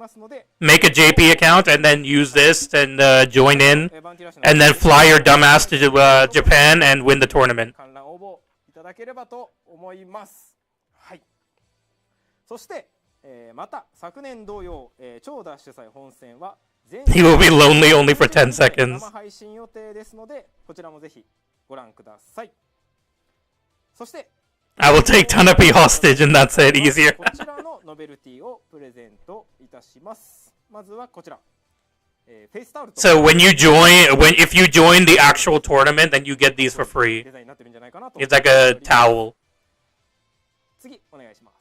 Make a JP account, and then use this, and join in, and then fly your dumbass to Japan and win the tournament. 観覧応募いただければと思います。はい。そして、また昨年同様、超ダッシュ祭本戦は He will be lonely only for 10 seconds. 生配信予定ですので、こちらもぜひご覧ください。そして I will take Tanapi hostage, and that's it. Easier. こちらのノベルティをプレゼントいたします。まずはこちら。フェイスタオルと So when you join, if you join the actual tournament, then you get these for free. デザインになってるんじゃないかなと。 It's like a towel. 次お願いします。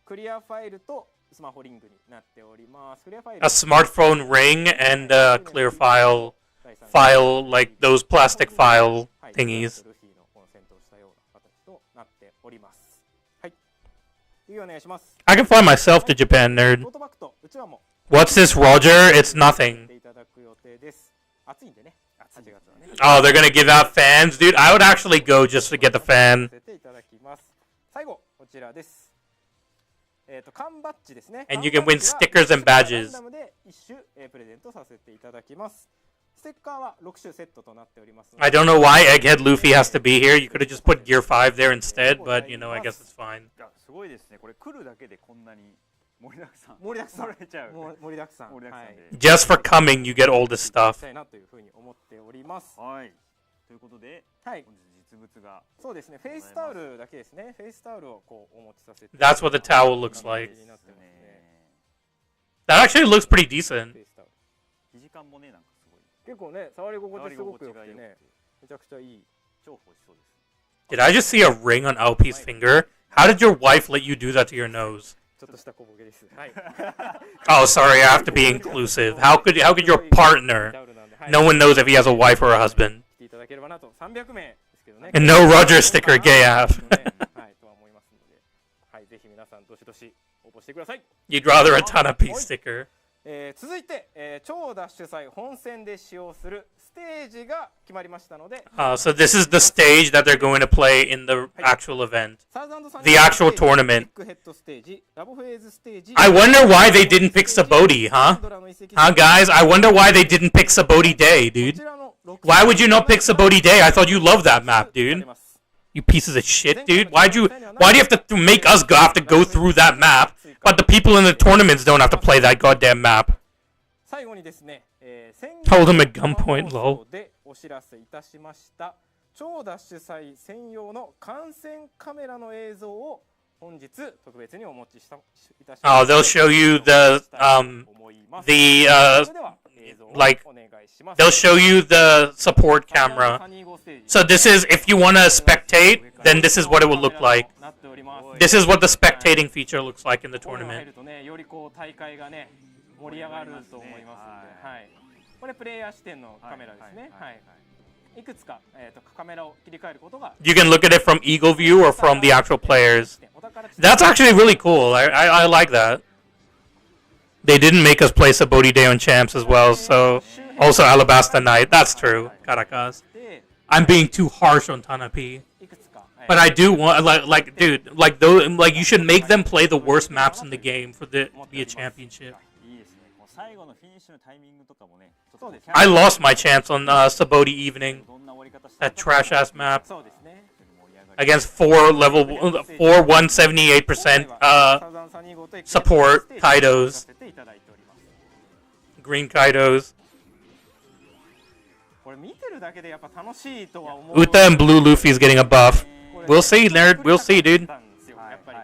クリアファイルとスマホリングになっております。クリアファイル A smartphone ring and a clear file, like those plastic file thingies. ルフィのこの戦闘したような形となっております。はい。次お願いします。 I can fly myself to Japan, nerd. トートバッグとうちわも What's this, Roger? It's nothing. いただく予定です。暑いんでね。8月はね。 Oh, they're gonna give out fans? Dude, I would actually go just to get the fan. させていただきます。最後こちらです。缶バッジですね。 And you can win stickers and ラン badges. ダムで1種プレゼントさせていただきます。ステッカーは6種セットとなっておりますので。 I don't know why Egghead Luffy has to be here. You could have just put Gear 5 there instead, but, you know, I guess it's fine. いやすごいですね。これ来るだけでこんなに盛りだくさん。盛りだくさん。盛れちゃう。盛りだくさん。盛りだくさんで。Just for coming, you get all this し stuff. たいなというふうに思っております。はい。ということで、はい。本日実物がそうですね。フェイスタオルだけですね。フェイスタオルをこうお持ちさせて。 That's what the towel looks like. になってますね。 That actually looks pretty decent. フェイスタオル。肘感もねなんかすごい。結構ね触り心地すごく良くてね。めちゃくちゃいい。重宝しそうです。 Did I just see a ring on LP's finger? How did your wife let you do that to your nose? ちょっとした小ボケです。はい。 Oh, sorry, I have to be inclusive. How could your partner? No one knows if he has a wife or a husband. 来ていただければなと300名ですけどね。 And no Roger sticker, gay ass. はいとは思いますので、はいぜひ皆さんどしどし応募してください。 You'd rather a Tanapi sticker. 続いて、超ダッシュ祭本戦で使用するステージが決まりましたので、 So this is the stage that they're going to play in the actual event. サウザンドさん The actual tournament. ビッグヘッドステージ、ラボフェーズステージ。 I wonder why they didn't pick Saboti, huh? Huh, guys? I wonder why they didn't pick Saboti Day, dude. Why would you not pick Saboti Day? I thought you loved that map, dude. You pieces of shit, dude. Why do you have to make us have to go through that map, but the people in the tournaments don't have to play that goddamn map? 最後にですね、Hold him at gunpoint, lol. でお知らせいたしました超ダッシュ祭専用の観戦カメラの映像を本日特別にお持ちしたいたしま Oh, they'll show you the like they'll show you the support camera. So this is if you want to spectate, then this is what it will look like. This is what the spectating feature looks like in the tournament. よりこう大会がね盛り上がると思いますので、はい。これプレイヤー視点のカメラですね。はい。いくつかカメラを切り替えることが。You can look at it from eagle view or from the actual players. That's actually really cool. I like that. They didn't make us play Saboti Day on Champs as well, so also Alabasta Night. That's true, Caracas. I'm being too harsh on Tanapi. いくつか、 But I do want, dude, you should make them play the worst maps in the game for the to be a championship. いいですね。もう最後のフィニッシュのタイミングとかもね。ちょっと I lost my chance on Saboti Evening, どんな終わり方したの that か trash ass map そうですね。 against 178% サザンサニー号と support さ Kaidos, せていただいております。 green Kaidos. これ見てるだけでやっぱ楽しいとは思う。 Uta and Blue Luffy's getting a buff. We'll see, nerd. We'll see, dude. やっぱり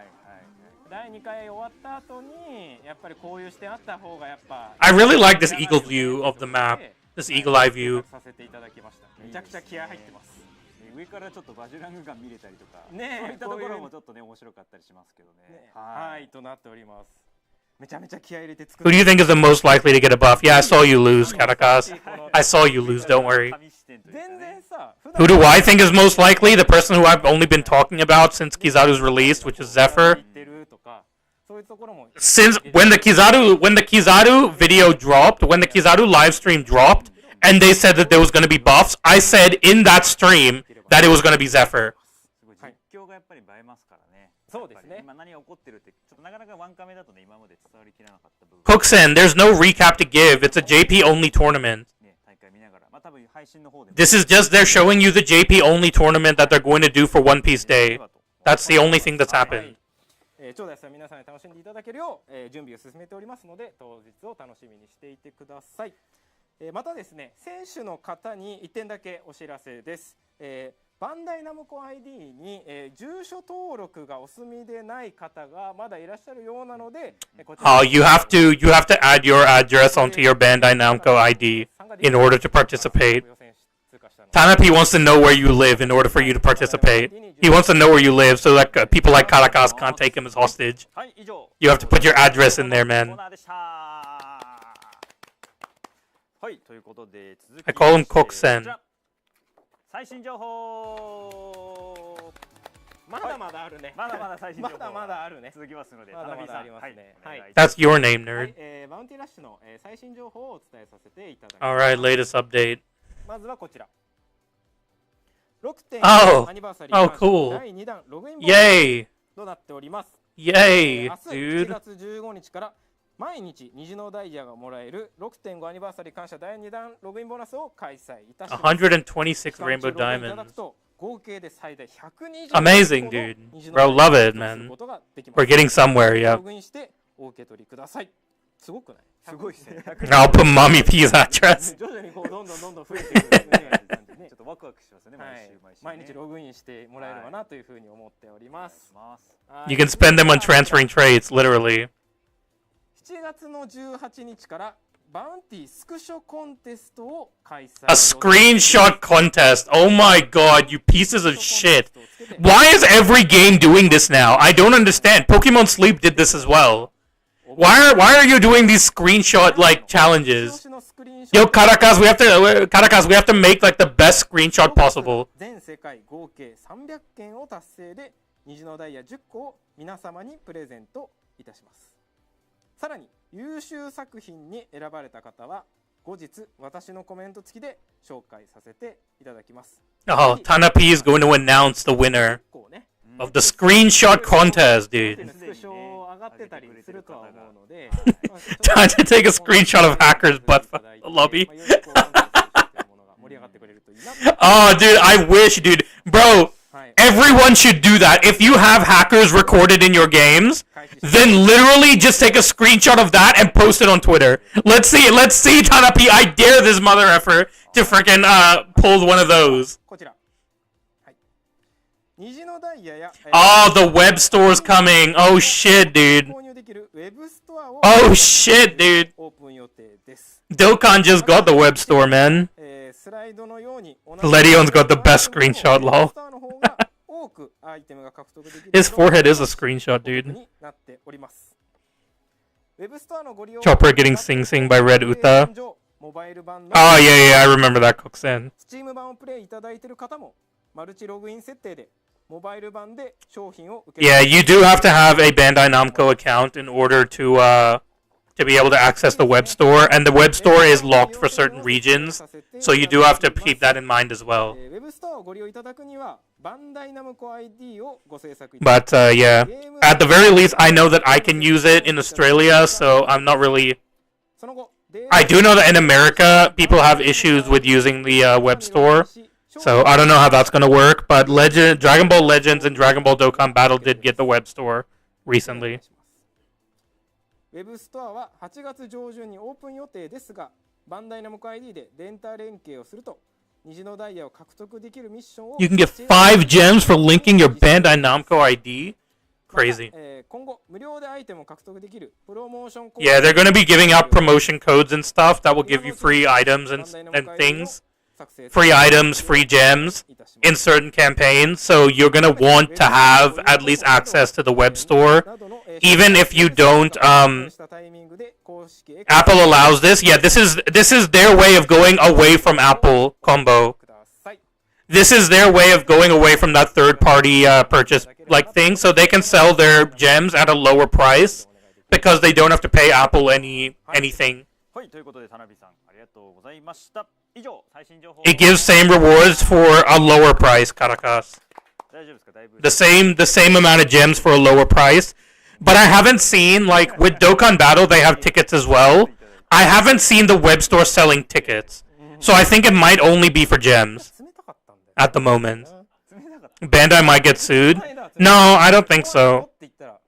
第2回終わった後にやっぱりこういう視点あった方がやっぱ I really like this eagle view of the map. This eagle eye view. させていただきました。めちゃくちゃ気合入ってます。上からちょっとバジュラングガン見れたりとか、ねえ、そういったところもちょっとね面白かったりしますけどね。はいとなっております。めちゃめちゃ気合入れて作 Who do you think is the most likely to get a buff? Yeah, I saw you lose, Caracas. I saw you lose, don't worry. 神視点というか全ね然さ、 Who do I think is most likely? The person who I've only been talking about since Kizaru's released, which is Zephyr. 言ってるとかそういうところも Since when the Kizaru video dropped, when the Kizaru live stream dropped, and they said that there was going to be buffs, I said in that stream that it was going to be Zephyr. すごい実況がやっぱり映えますからね。そうですね。今何が起こってるってちょっとなかなかワンカメだとね今まで伝わりきらなかった部分。 Cooksen, there's no recap to give. It's a JP only tournament. ね大会見ながらまあ多分配信の方でも This is just they're showing you the JP only tournament that they're going to do for One Piece Day. That's the only thing that's happened. 長大さん皆さんに楽しんでいただけるよう、準備を進めておりますので当日を楽しみにしていてください。またですね、選手の方に1点だけお知らせです。バンダイナムコ ID に、住所登録がお済みでない方がまだいらっしゃるようなので、こちら Oh, you have to add your address onto your Bandai Namco ID in order to participate. Tanapi wants to know where you live in order for you to participate. He wants to know where you live so that people like Caracas can't take him as hostage. はい以上 You have to put your address in there, コー man. ナーでした。はいということで続き I call him こち Cooksen. ら最新情報まだまだあるね。まだまだ最新情報まだまだあるね。続きますので、まだまだ田辺さんありますねはいはい That's your name, は nerd. い、バウンティラッシュの、最新情報をお伝えさせていただきます。 Alright, latest update. まずはこちら。6.5 Oh, アニバーサリー oh, cool. 第2弾ログインボー Yay! となっております。 Yay, 明日7 dude. 月15日から毎日虹のダイヤがもらえる 6.5 アニバーサリー感謝第2弾ログインボーナスを開催いたします。 126 Rainbow 期間中ログインいただ Diamonds. くと合計で最大120 Amazing, dude. Bro, love it, man. We're getting somewhere, ロ yeah. グインしてお受け取りください。すごくない？すごいですね。 I'll put Mommy P's address. 徐々にこうどんどん増えていくねちょっとワクワクしますね、はい毎週毎日ログインしてもらえればなというふうに思っております。はい You can spend them on transferring traits, literally. 7月の18日からバウンティスクショコンテストを開催。 A screenshot contest. Oh my god, you pieces of shit. Why is every game doing this now? I don't understand. Pokemon Sleep did this as well. Why are you doing these screenshot like challenges? Yo, Caracas, we have to make like the best screenshot possible. 全世界合計300件を達成で虹のダイヤ10個を皆様にプレゼントいたします。さらに優秀作品に選ばれた方は後日私のコメント付きで紹介させていただきます。 Oh, Tanapi is going to announce the winner 結構ね of the screenshot contest, dude. スクショ上がってたりするとは思うので Time to take a screenshot of Hacker's butt fuck the lobby. まあよりこう盛り上がってくれるといいなと Oh, dude, I wish, dude. Bro, はい everyone should do that. If you have hackers recorded in your games, then literally just take a screenshot of that and post it on Twitter. Let's see, Tanapi. I dare this mother effer to freaking pull one of those. こちらはい虹のダイヤや Oh, the web store's coming. Oh shit, dude. 購入できるウェブストアを Oh shit, dude. オープン予定です。 Dokkan just got the web store, man. スライドのように Ledion's got the best screenshot, lol. ストアの方が多くアイテムが獲得できる His forehead is a screenshot, dude. になっております。ウェブストアのご利用 Chopper getting Sing Sing by Red Uta. モバイル版の Oh, yeah, I remember that, Cooksen. スチーム版をプレイいただいている方もマルチログイン設定でモバイル版で商品を受け Yeah, you do have to have a Bandai Namco account in order to to be able to access the web store, and the web store is locked for certain regions, so you do have to keep that in mind as well. ウェブストアをご利用いただくにはバンダイナムコ ID をご制作いただ But yeah, at the very least, I know that I can use it in Australia, so I'm not really. その後 I do know that in America, people have issues with using the web store, so I don't know how that's gonna work. But Dragon Ball Legends and Dragon Ball Dokkan Battle did get the web store recently. ウェブストアは8月上旬にオープン予定ですが、バンダイナムコ ID でデータ連携をすると虹のダイヤを獲得できるミッションを You can get 5 gems for linking your Bandai Namco ID. Crazy. 今後無料でアイテムを獲得できるプロモーション Yeah, they're gonna be giving out promotion codes and stuff that will give you free items and things. Free items, free gems in certain campaigns. So you're gonna want to have at least access to the web store, even if you don't. Apple allows this. Yeah, this is their way of going away from Apple combo. This is their way of going away from that third-party purchase like thing, so they can sell their gems at a lower price because they don't have to pay Apple anything. はい、ということで田辺さんありがとうございました。以上最新情報。 It gives same rewards for a lower price, Caracas. 大丈夫ですか？だいぶ The same amount of gems for a lower price. But I haven't seen, like, with Dokkan Battle, they have tickets as well. I haven't seen the web store selling tickets. So I think it might only be for gems 冷たかったんだよ at the moment. 冷たかった Bandai might get sued. No, I don't think so. って言ったら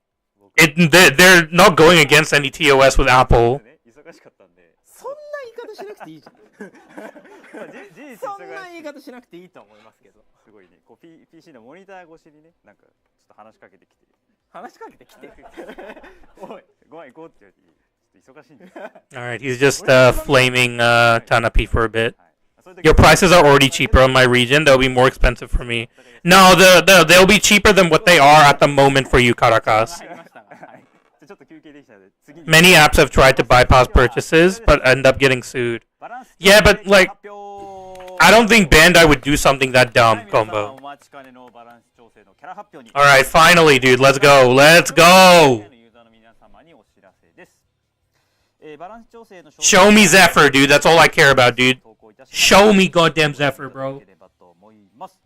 They're not going against any TOS with Apple. ね忙しかったんで。そんな言い方しなくていいじゃん事実そんな忙しい。言い方しなくていいと思いますけどすごいね。こう PC のモニター越しにね、なんかちょっと話しかけてきて。話しかけてきておい、ご飯行こうって言われて、ちょっと忙しいんです。 Alright, he's just flaming Tanapi for a bit. はい。そういう時 Your prices are already cheaper in my region. They'll be more expensive for me. No, they'll be cheaper than what they are at the moment for you, Caracas. 入りましたがはい。じゃあちょっと休憩できたので、次に Many apps have tried to bypass purchases, but end up getting sued. バランス Yeah, but, like, 発表 I don't think Bandai would do something that は dumb, い皆様 Combo. お待ちかねのバランス調整のキャラ発表に Alright, finally, dude. Let's go. Let's go. ユーザーの皆様にお知らせです。バランス調整の Show me Zephyr, dude. That's all I care about, dude. 投稿いたします Show me goddamn Zephyr, いた bro. だければと思います。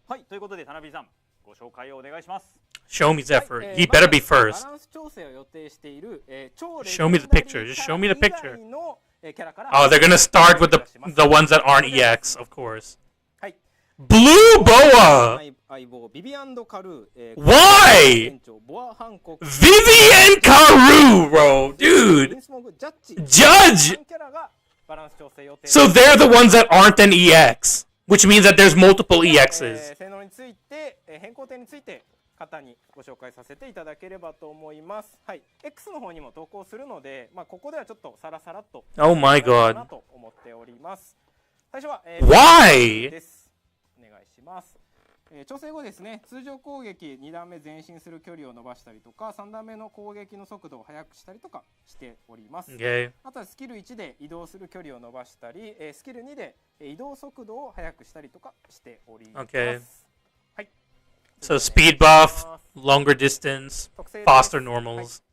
はい、ということで田辺さんご紹介をお願いします。 Show me Zephyr. He better be バ first. ランス調整を予定している、超 Show me the picture. Just show me the picture. 以外のキャラから Oh, they're gonna start with the ones that aren't EX, of course. はい Blue Boa! 相棒ビビアンド・カルー、Why? 店長ボア・ハンコック Vivian Karu, bro. イ Dude. ンスモグジャッジ Judge! 3キャラがバランス調整予定 So they're the ones that aren't an EX, which means that there's multiple EXs. 性能について、変更点について方にご紹介させていただければと思います。はい、X の方にも投稿するので、ここではちょっとさらさらっと Oh my か god. なと思っております。最初は、Why? です。お願いします。調整後ですね、通常攻撃2段目前進する距離を伸ばしたりとか、3段目の攻撃の速度を速くしたりとかしております。 Okay. あとはスキル1で移動する距離を伸ばしたり、スキル2で移動速度を速くしたりとかしております。 Okay. はい。 So speed buff, longer distance, 特性です faster はい normals.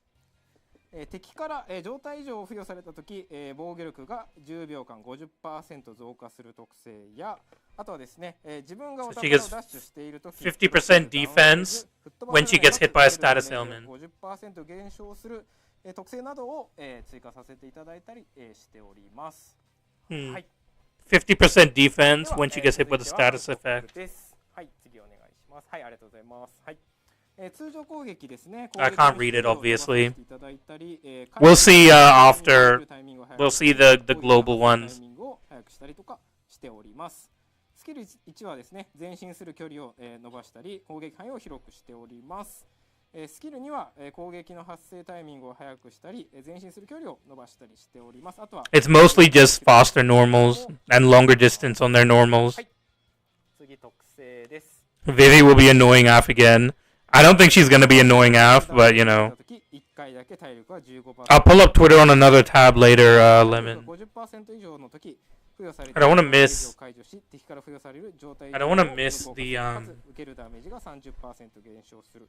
敵から、状態異常を付与されたとき、防御力が10秒間 50% 増加する特性や、あとはですね、自分がお So 宝 she を gets ダッシュしているとき 50% defense when she gets hit by a status ailment. 50% 減少する、特性などを、追加させていただいたり、しております。Hmm. はい。 50% defense では when she gets hit with a 続いては status effect. ですはい、次お願いします。はい、ありがとうございます。はい。通常攻撃ですね。 I can't read it, obviously. いただいたり We'll see after. We'll see the global ones. タイミングを早くしたりとかしております。スキル1はですね、前進する距離を伸ばしたり、攻撃範囲を広くしております。スキル2は攻撃の発生タイミングを早くしたり、前進する距離を伸ばしたりしております。あとは It's mostly just faster normals and longer distance on their normals. 次特性です。 Vivi will be annoying AF again. I don't think she's gonna be annoying AF, but you know. 1回だけ体力は 15%。 I'll pull up Twitter on another tab later, Lemon. 50% 以上の時、付与され I don't wanna miss- 解除し、敵から付与される状態 I don't wanna miss the 受けるダメージが 30% 減少する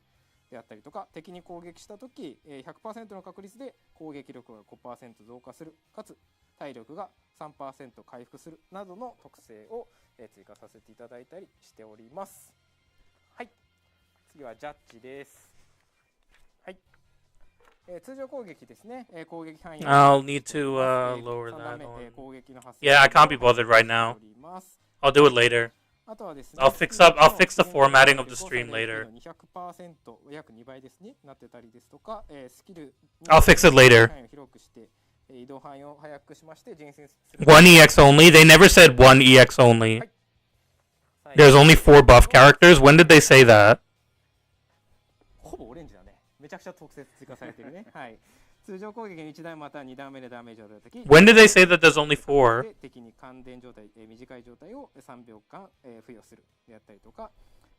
であったりとか、敵に攻撃したとき 100% の確率で攻撃力が 5% 増加する、かつ体力が 3% 回復するなどの特性を追加させていただいたりしております。はい、次はジャッジです。はい、通常攻撃ですね。攻撃範囲 I'll need to lower 3段 that 目 on. 攻撃の発 Yeah, I can't be bothered right now. I'll do it later. あとはですね、I'll fix the formatting of the stream later. 200% 約2倍ですね、なってたりですとか、スキル I'll fix it later. 広くして移動範囲を早くしまして前線する。 One EX only? They never said one EX only. There's only 4 buff characters? When did they say that? ほぼオレンジだね。めちゃくちゃ特設追加されてるね。はい。通常攻撃に1段または2段目でダメージを与えたとき、 When did they say that there's only 4? 敵に感電状態、短い状態を3秒間、付与するであったりとか、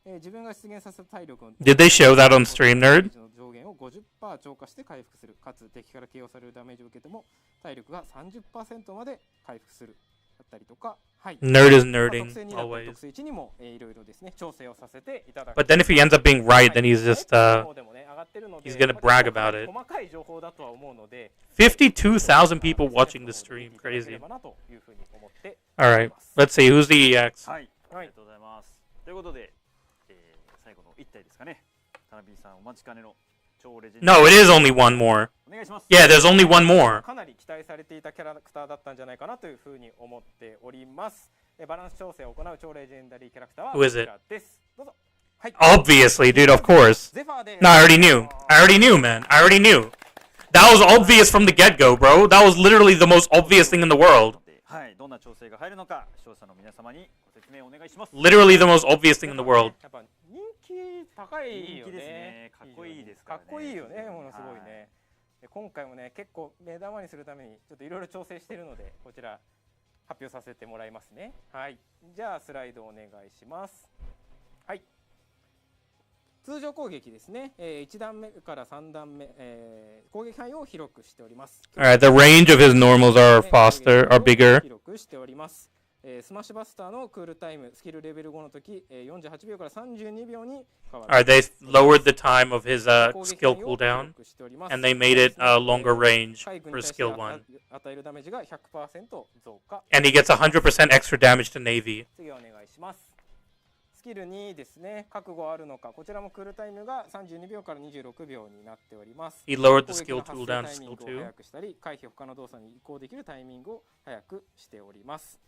自分が出現させた体力を Did they show that on Stream Nerd? 上限を 50% 超過して回復する、かつ敵から KO されるダメージを受けても体力が 30% まで回復するだったりとか、はい、Nerd is nerding, 特性2だったり always. 特性1にもいろいろですね調整をさせていただく。 But then if he ends up being right, then he's just, でもね上がってるので he's gonna brag about it. 細かい情報だとは思うので 52,000 people watching the stream. Crazy. というふうに思ってお Alright, ります。 let's see, who's the EX? はい、ありがとうございます。ということで、最後の1体ですかね。タナビーさんお待ちかねの超レジェンド。 No, it is only one more. お願いします。 Yeah, there's only one more. かなり期待されていたキャラクターだったんじゃないかなというふうに思っております。バランス調整を行う超レジェンダリーキャラクターは Who is it? こちらです。どうぞ。はい。 Obviously, dude, of course. ゼファーで No, I already knew. I already knew, man. I already knew. That was obvious from the get-go, bro. That was literally the most obvious thing in the world. はい、どんな調整が入るのか、視聴者の皆様にご説明お願いします。 Literally the most obvious thing in the world. やっぱ人気高いよね。人気ですね。かっこいいですからね。かっこいいよね、ものすごいね。で今回もね、結構目玉にするためにちょっといろいろ調整しているので、こちら発表させてもらいますね。はい。じゃあスライドお願いします。はい。通常攻撃ですね。1段目から3段目、攻撃範囲を広くしております。Alright, the range of his normals are faster, are bigger. 広くしております。スマッシュバスターのクールタイム、スキルレベル5の時、48秒から32秒に変わる。Alright, they lowered the time of his skill cooldown, and they made it longer range for skill 1. 与えるダメージが 100% 増加。 And he gets 100% extra damage to Navy. 次お願いします。スキル2ですね。覚悟あるのか。こちらもクールタイムが32秒から26秒になっております。 He lowered the 攻 skill 撃の cooldown 発 to 生タイミン skill グを 2. 早くしたり、回避他の動作に移行できるタイミングを早くしております。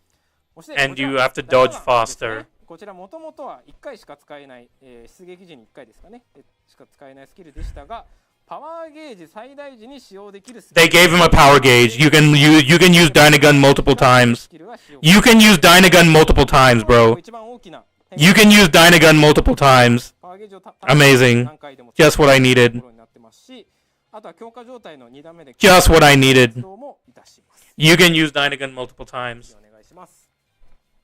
And you have to dodge faster. こちらもともとは1回しか使えない、出撃時に1回ですかね、しか使えないスキルでしたが、パワーゲージ最大時に使用できるスキル。 They gave him a power gauge. You can use Dynagun multiple times. You can use Dynagun multiple times, bro. 一番大きな You can use Dynagun multiple times. Amazing. Just what I needed. あとは強化状態の2段目で Just what I needed. もいたします。 You can use Dynagun multiple times. お願いします。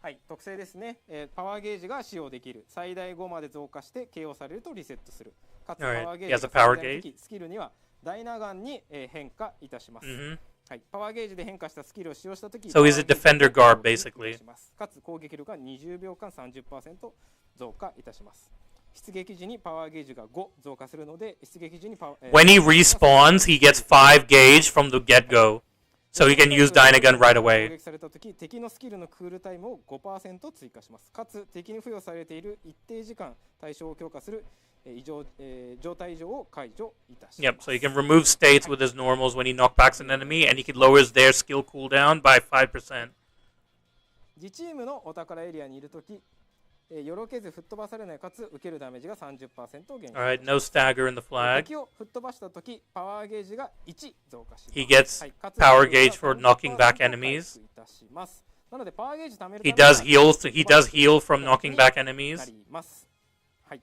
はい、特性ですね、パワーゲージが使用できる。最大5まで増加して KO されるとリセットする。かつパワーゲージが最大の時、スキルにはダイナガンに変化いたします。はい、パワーゲージで変化したスキルを使用したとき、So he's a defender guard, basically. かつ攻撃力が20秒間 30% 増加いたします。出撃時にパワーゲージが5増加するので、出撃時にWhen he respawns, he gets 5 gauge from the get-go. So he can use Dynagun right 攻 away. 撃されたとき、敵のスキルのクールタイムを 5% 追加します。かつ敵に付与されている一定時間対象を強化する状態異常を解除いたします。Yep, so he can remove states with his normals when he knockbacks an enemy, and he can lower their skill cooldown by 5%. 自チームのお宝エリアにいるとき、よろけず吹っ飛ばされないかつ受けるダメージが 30% 減少。Alright, no stagger in the flag. 敵を吹っ飛ばしたとき、パワーゲージが1増加します。 He gets power gauge for knocking back enemies. なのでパワーゲージ貯める He does heal from knocking back enemies. はい。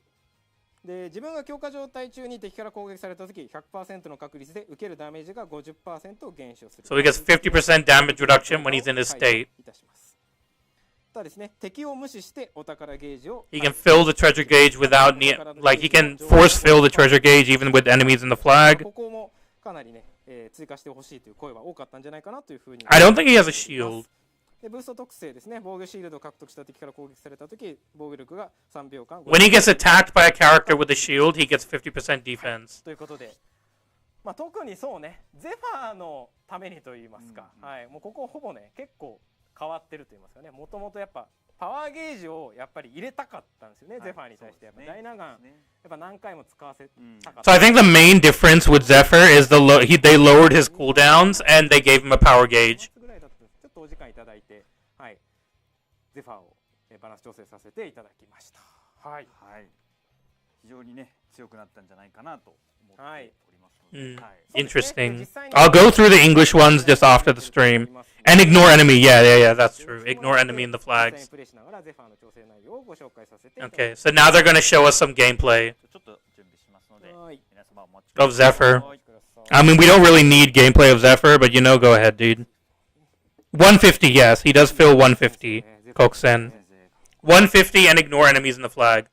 で、自分が強化状態中に敵から攻撃されたとき、100% の確率で受けるダメージが 50% 減少する。 So he gets 50% damage reduction when he's in his state. ただですね、敵を無視してお宝ゲージを He can fill the treasure gauge without like he can force fill the treasure gauge even with enemies in the flag. ここもかなりね、追加してほしいという声は多かったんじゃないかなというふうに。I don't think he has a shield. でブースト特性ですね。防御シールドを獲得した敵から攻撃されたとき、防御力が3秒間。When he gets attacked by a character with a shield, he gets 50% defense. ということで、まあ、特にそうね、ゼファーのためにと言いますか、はい、もうここほぼね、結構変わってると言いますかね、もともとやっぱパワーゲージをやっぱり入れたかったんですよね、ゼファーに対して。やっぱダイナガン、やっぱ何回も使わせたかった。So I think the main difference with Zephyr is they lowered his cooldowns and they gave him a power gauge. ぐらいだったんです。ちょっとお時間いただいて、はい、ゼファーをバランス調整させていただきました。はい。はい。非常にね強くなったんじゃないかなと思っておりますので。はい。Interesting. I'll go through the English ones just after the stream. And ignore enemy. Yeah, that's true. Ignore enemy in the flags. Okay, so now they're going to show us some gameplay of Zephyr. I mean, we don't really need gameplay of Zephyr, but go ahead, dude. 150, yes, he does fill 150. Koksen. 150 and ignore enemies in the flag.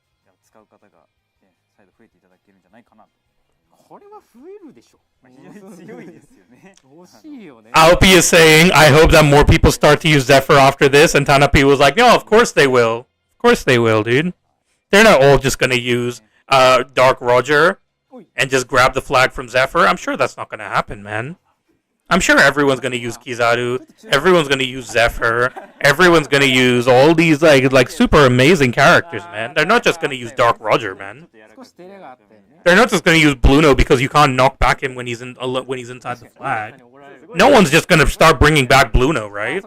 これは増えるでしょ。非常に強いですよね。惜しいよね。Alpi is saying, I hope that more people start to use Zephyr after this, and Tanapi was like, no, of course they will. Of course they will, dude. They're not all just going to use Dark Roger and just grab the flag from Zephyr. I'm sure that's not going to happen, man. I'm sure everyone's going to use Kizaru. Everyone's going to use Zephyr. Everyone's going to use all these like super amazing characters, man. They're not just going to use Dark Roger, man. They're not just going to use Bluno because you can't knock back him when he's inside the flag. No one's just going to start bringing back Bluno, right?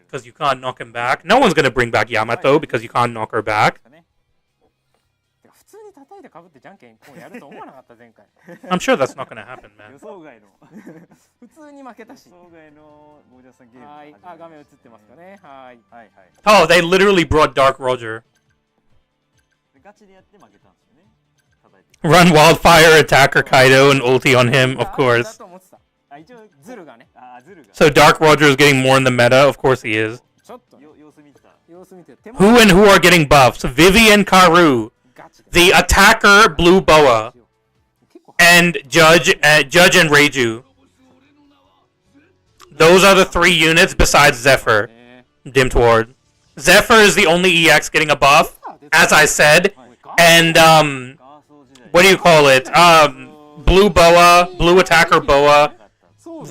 Because you can't knock him back. No one's going to bring back Yamato because you can't knock her back. I'm sure that's not going to happen, man. Oh, they literally brought Dark Roger. Run Wildfire, Attacker Kaido, and ulti on him, of course. So Dark Roger is getting more in the meta, of course he is. Who are getting buffs? Vivi and Karu. The Attacker, Blue Boa. And Judge and Reiju. Those are the 3 units besides Zephyr. Dim Toward. Zephyr is the only EX getting a buff, as I said. And, what do you call it? Blue Boa, Blue Attacker Boa,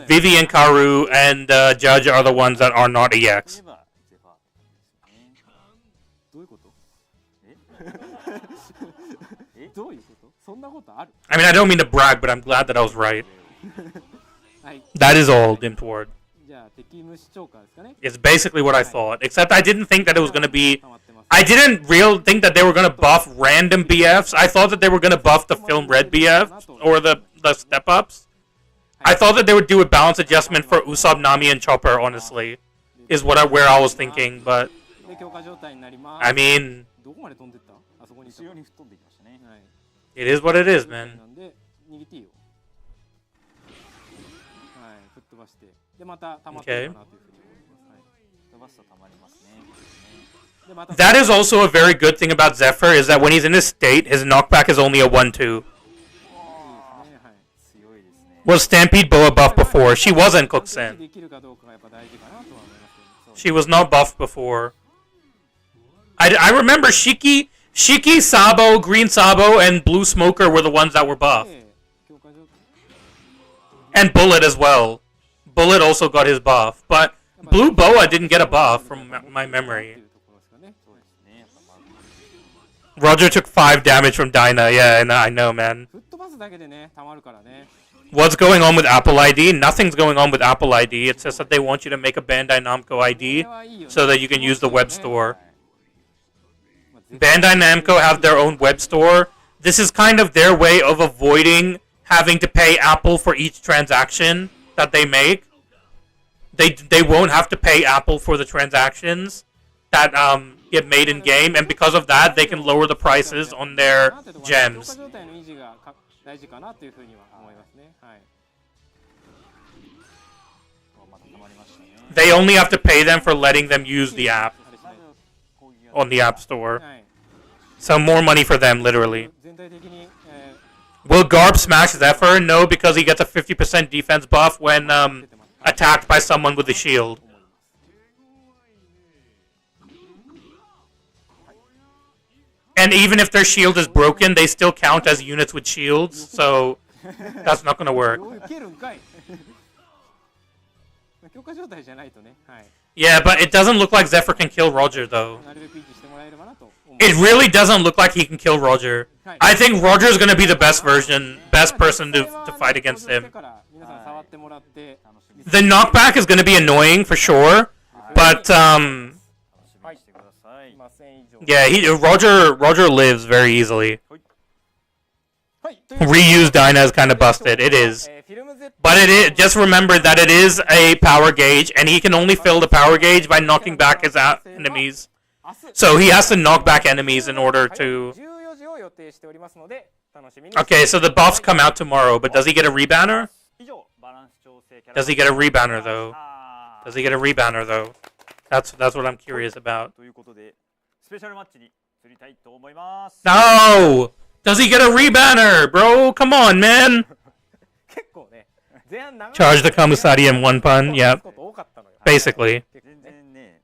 Vivi and Karu, and Judge are the ones that are not EX. I mean, I don't mean to brag, but I'm glad that I was right. That is all, Dim Toward. It's basically what I thought, except I didn't think that it was going to be... I didn't think that they were going to buff random BFs. I thought that they were going to buff the Film Red BF, or the step-ups. I thought that they would do a balance adjustment for Usopp, Nami, and Chopper, honestly, is where I was thinking, but... I mean... It is what it is, man. Okay. That is also a very good thing about Zephyr, is that when he's in his state, his knockback is only a 1-2. Was Stampede Boa buffed before? She wasn't, Cooksen. She was not buffed before. I remember Shiki, Sabo, Green Sabo, and Blue Smoker were the ones that were buffed. And Bullet as well. Bullet also got his buff, but Blue Boa didn't get a buff from my memory. Roger took 5 damage from Dyna, yeah, and I know, man. What's going on with Apple ID? Nothing's going on with Apple ID. It's just that they want you to make a Bandai Namco ID so that you can use the web store. Bandai Namco have their own web store. This is kind of their way of avoiding having to pay Apple for each transaction that they make. They won't have to pay Apple for the transactions that get made in game, and because of that, they can lower the prices on their gems. They only have to pay them for letting them use the app on the App Store. So more money for them, literally. Will Garb smash Zephyr? No, because he gets a 50% defense buff when attacked by someone with a shield. And even if their shield is broken, they still count as units with shields, so that's not gonna work. 受けるんかい強化状態じゃないとね、はい。 Yeah, but it doesn't look like Zephyr can kill Roger, though. なるべく維持してもらえればなと思う。 It really doesn't look like he can kill Roger. I think Roger is gonna be the best person to fight against him. 皆さん触ってもらって The knockback is gonna be annoying for sure, but はいしてください。 yeah, Roger lives very easily. はいという Reused Dyna is kind of busted. It is. フィルム Z But it is, just remember that it is a power gauge, and he can only fill the power gauge by knocking back his enemies. 明日 So he has to knock back enemies in order to... 14時を予定しておりますので楽しみに Okay, so the buffs come out tomorrow, but does he get a rebanner? 以上バランス調整キャラ Does he get a rebanner, though? あー Does he get a rebanner, though? That's what I'm curious about. ということでスペシャルマッチに移りたいと思います。 No! Does he get a rebanner, bro? Come on, man! 結構ね前半長い Charge the Kamusari in one pun, yep. こと多かったのよ Basically. 全然ね、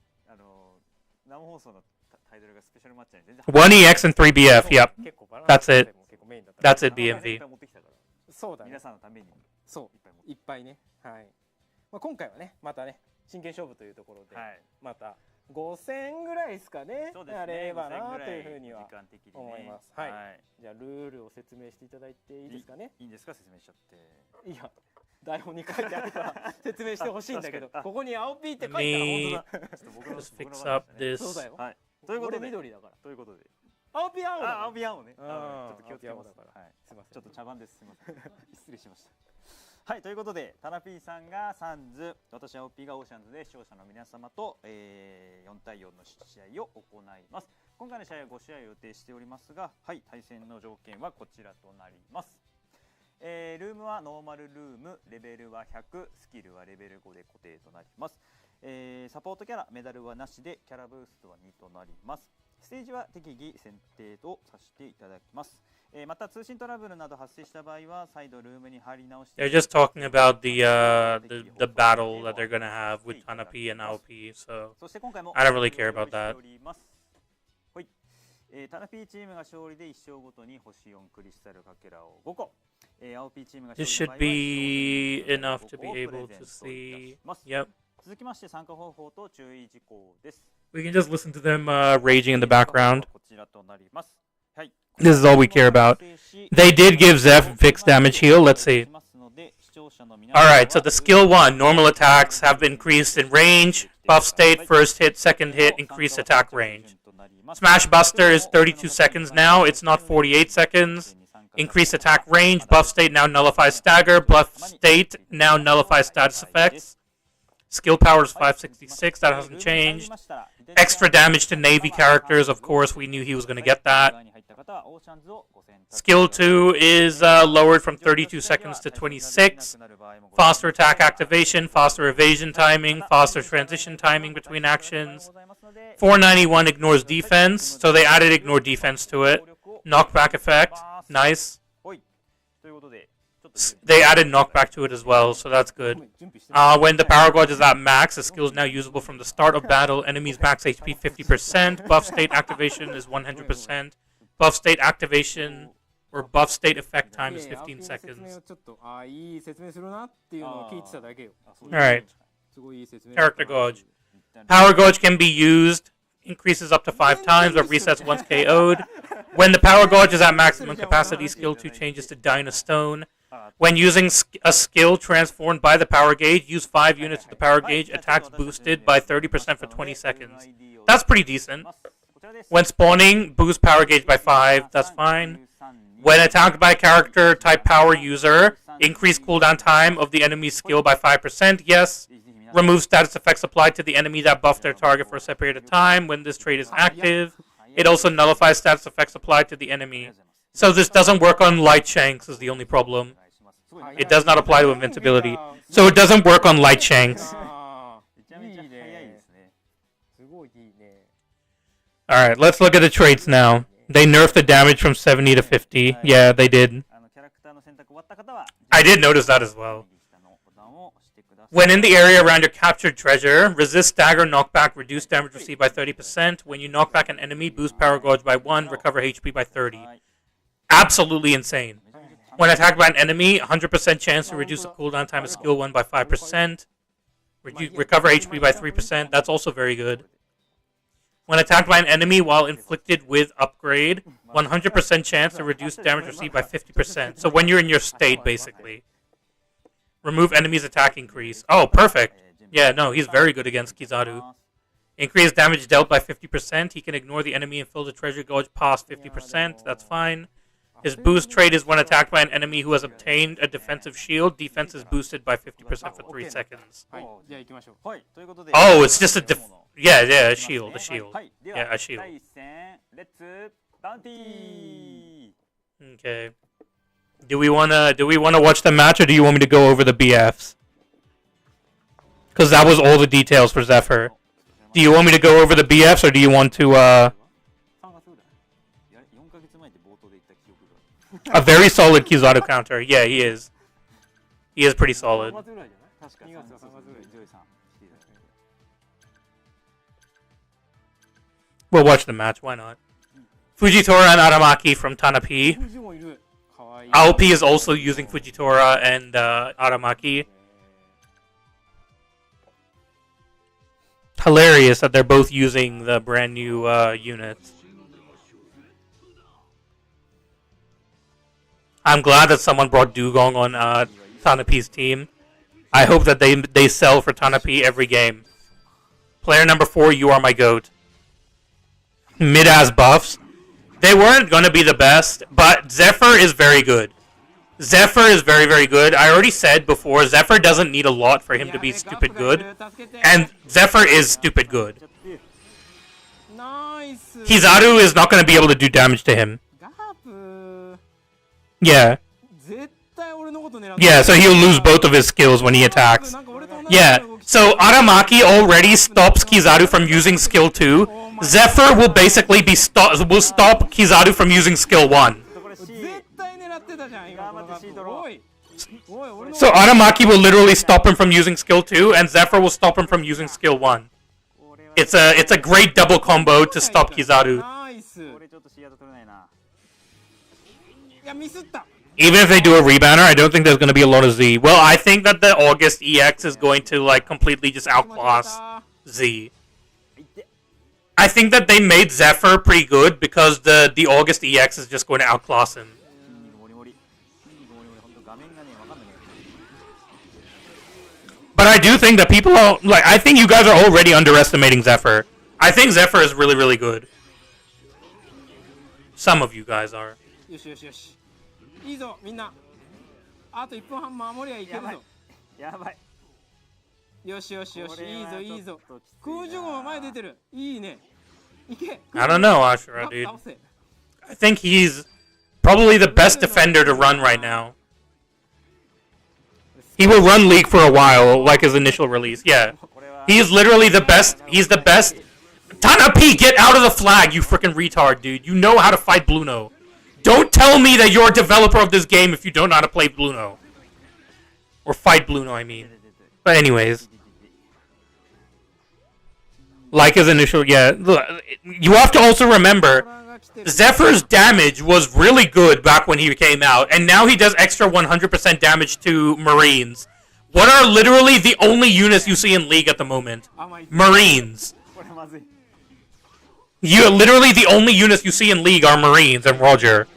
生放送のタイトルがスペシャルマッチに全然 1EX and 3BF, yep. 結構バランス That's it. 結構メインだった That's it, いっ BMV. ぱい持ってきたからそうだね皆さんのためにそういっぱいねはいまあ今回はねまたね真剣勝負というところではいまた5000ぐらいですかねそうですねやればな5000ぐらというふうには時間的にね思いますはいじゃあルールを説明していただいていいですかねいいんですか説明しちゃっていや台本に書いてあるから説明してほしいんだけど確かにここに青 P って書いたら Me 本当だちょっと僕の just 僕の fix 番 up ですね this. そうだよはいということ俺で緑だからということで青 P 青だ青ビアンをねうんちょっと気をつけます青ビアンだからはいすいませんちょっと茶番ですすみません失礼しましたはいということでタナピーさんがサンズ私は OP がオーシャンズで視聴者の皆様と、4対4の試合を行います今回の試合は5試合を予定しておりますがはい対戦の条件はこちらとなりますルームはノーマルルームレベルは100スキルはレベル5で固定となります、サポートキャラメダルはなしでキャラブーストは2となりますステージは適宜選定とさせていただきますまた通信トラブルなど発生した場合は再度ルームに入り直して They're just talking about the battle that they're gonna have with Tanapi and Aopi, so そして今回も I don't really care about that. はい、タナピーチームが勝利で1勝ごとに星4クリスタルかけらを5個、青ピーチームが this 勝 should 利 be の場合は enough to be able to see. ます Yep. 続きまして参加方法と注意事項です We can just listen to them raging in the background. こちらとなりますはい This is all we care about. They did give Zeph fixed damage heal. Let's see. Alright, so the skill 1, normal attacks have increased in range. Buff state, first hit, second hit, increased attack range. Smash Buster is 32 seconds now. It's not 48 seconds. Increased attack range. Buff state now nullifies stagger. Buff state now nullifies status effects. Skill power is 566. That hasn't changed. Extra damage to Navy characters. Of course, we knew he was going to get that. Skill 2 is lowered from 32 seconds to 26. Faster attack activation, faster evasion timing, faster transition timing between actions. 491 ignores defense, so they added ignore defense to it. Knockback effect, nice. They added knockback to it as well, so that's good. When the power gauge is at max, the skill is now usable from the start of battle. Enemies max HP 50%. Buff state activation is 100%. Buff state activation or buff state effect time is 15 seconds. Alright. Character gauge. Power gauge can be used. Increases up to 5 times, but resets once KO'd. When the power gauge is at maximum capacity, skill 2 changes to Dyna Stone. When using a skill transformed by the power gauge, use 5 units of the power gauge. Attacks boosted by 30% for 20 seconds. That's pretty decent. When spawning, boost power gauge by 5. That's fine. When attacked by character type power user, increase cooldown time of the enemy's skill by 5%. Yes. Remove status effects applied to the enemy that buff their target for a set period of time when this trait is active. It also nullifies status effects applied to the enemy. So this doesn't work on Light Shanks is the only problem. It does not apply to invincibility. So it doesn't work on Light Shanks. Alright, let's look at the traits now. They nerfed the damage from 70 to 50. Yeah, they did. I did notice that as well. When in the area around your captured treasure, resist stagger, knockback, reduce damage received by 30%. When you knock back an enemy, boost power gauge by 1, recover HP by 30. Absolutely insane. When attacked by an enemy, 100% chance to reduce the cooldown time of skill 1 by 5%. Recover HP by 3%. That's also very good. When attacked by an enemy while inflicted with upgrade, 100% chance to reduce damage received by 50%. So when you're in your state, basically. Remove enemy's attack increase. Oh, perfect. Yeah, no, he's very good against Kizaru. Increase damage dealt by 50%. He can ignore the enemy and fill the treasure gauge past 50%. That's fine. His boost trait is when attacked by an enemy who has obtained a defensive shield. Defense is boosted by 50% for 3 seconds. Oh, it's just a a shield. Yeah, a shield. Okay. Do we wanna watch the match, or do you want me to go over the BFs? Because that was all the details for Zephyr. Do you want me to go over the BFs, or do you want to a very solid Kizaru counter. Yeah, he is. He is pretty solid. We'll watch the match. Why not? Fujitora and Aramaki from Tanapi. Aopi is also using Fujitora and Aramaki. Hilarious that they're both using the brand new units. I'm glad that someone brought Dugong on Tanapi's team. I hope that they sell for Tanapi every game. Player number 4, you are my GOAT. Mid-ass buffs. They weren't going to be the best, but Zephyr is very good. Zephyr is very, very good. I already said before, Zephyr doesn't need a lot for him to be stupid good. And Zephyr is stupid good. Kizaru is not going to be able to do damage to him. Yeah. Yeah, so he'll lose both of his skills when he attacks. Yeah, so Aramaki already stops Kizaru from using skill 2. Zephyr will basically stop Kizaru from using skill 1. So Aramaki will literally stop him from using skill 2, and Zephyr will stop him from using skill 1. It's a great double combo to stop Kizaru. Even if they do a rebanner, I don't think there's going to be a lot of Z. Well, I think that the August EX is going to like completely just outclass Z. I think that they made Zephyr pretty good because the August EX is just going to outclass him. But I do think that people are I think you guys are already underestimating Zephyr. I think Zephyr is really, really good. Some of you guys are. いいぞみんなあと1分半守りゃいけるぞやばいよしよしよしいいぞいいぞ空中も前出てるいいねいけ I don't know, Ashura, dude. I think he's probably the best defender to run right now. He will run League for a while, like his initial release. Yeah. He is literally the best. He's the best. Tanapi, get out of the flag, you freaking retard, dude. You know how to fight Bluno. Don't tell me that you're a developer of this game if you don't know how to play Bluno. Or fight Bluno, I mean. But anyways. Like his initial... Yeah, look, you have to also remember, Zephyr's damage was really good back when he came out, and now he does extra 100% damage to Marines. What are literally the only units you see in League at the moment? Marines. Literally the only units you see in League are Marines and Roger.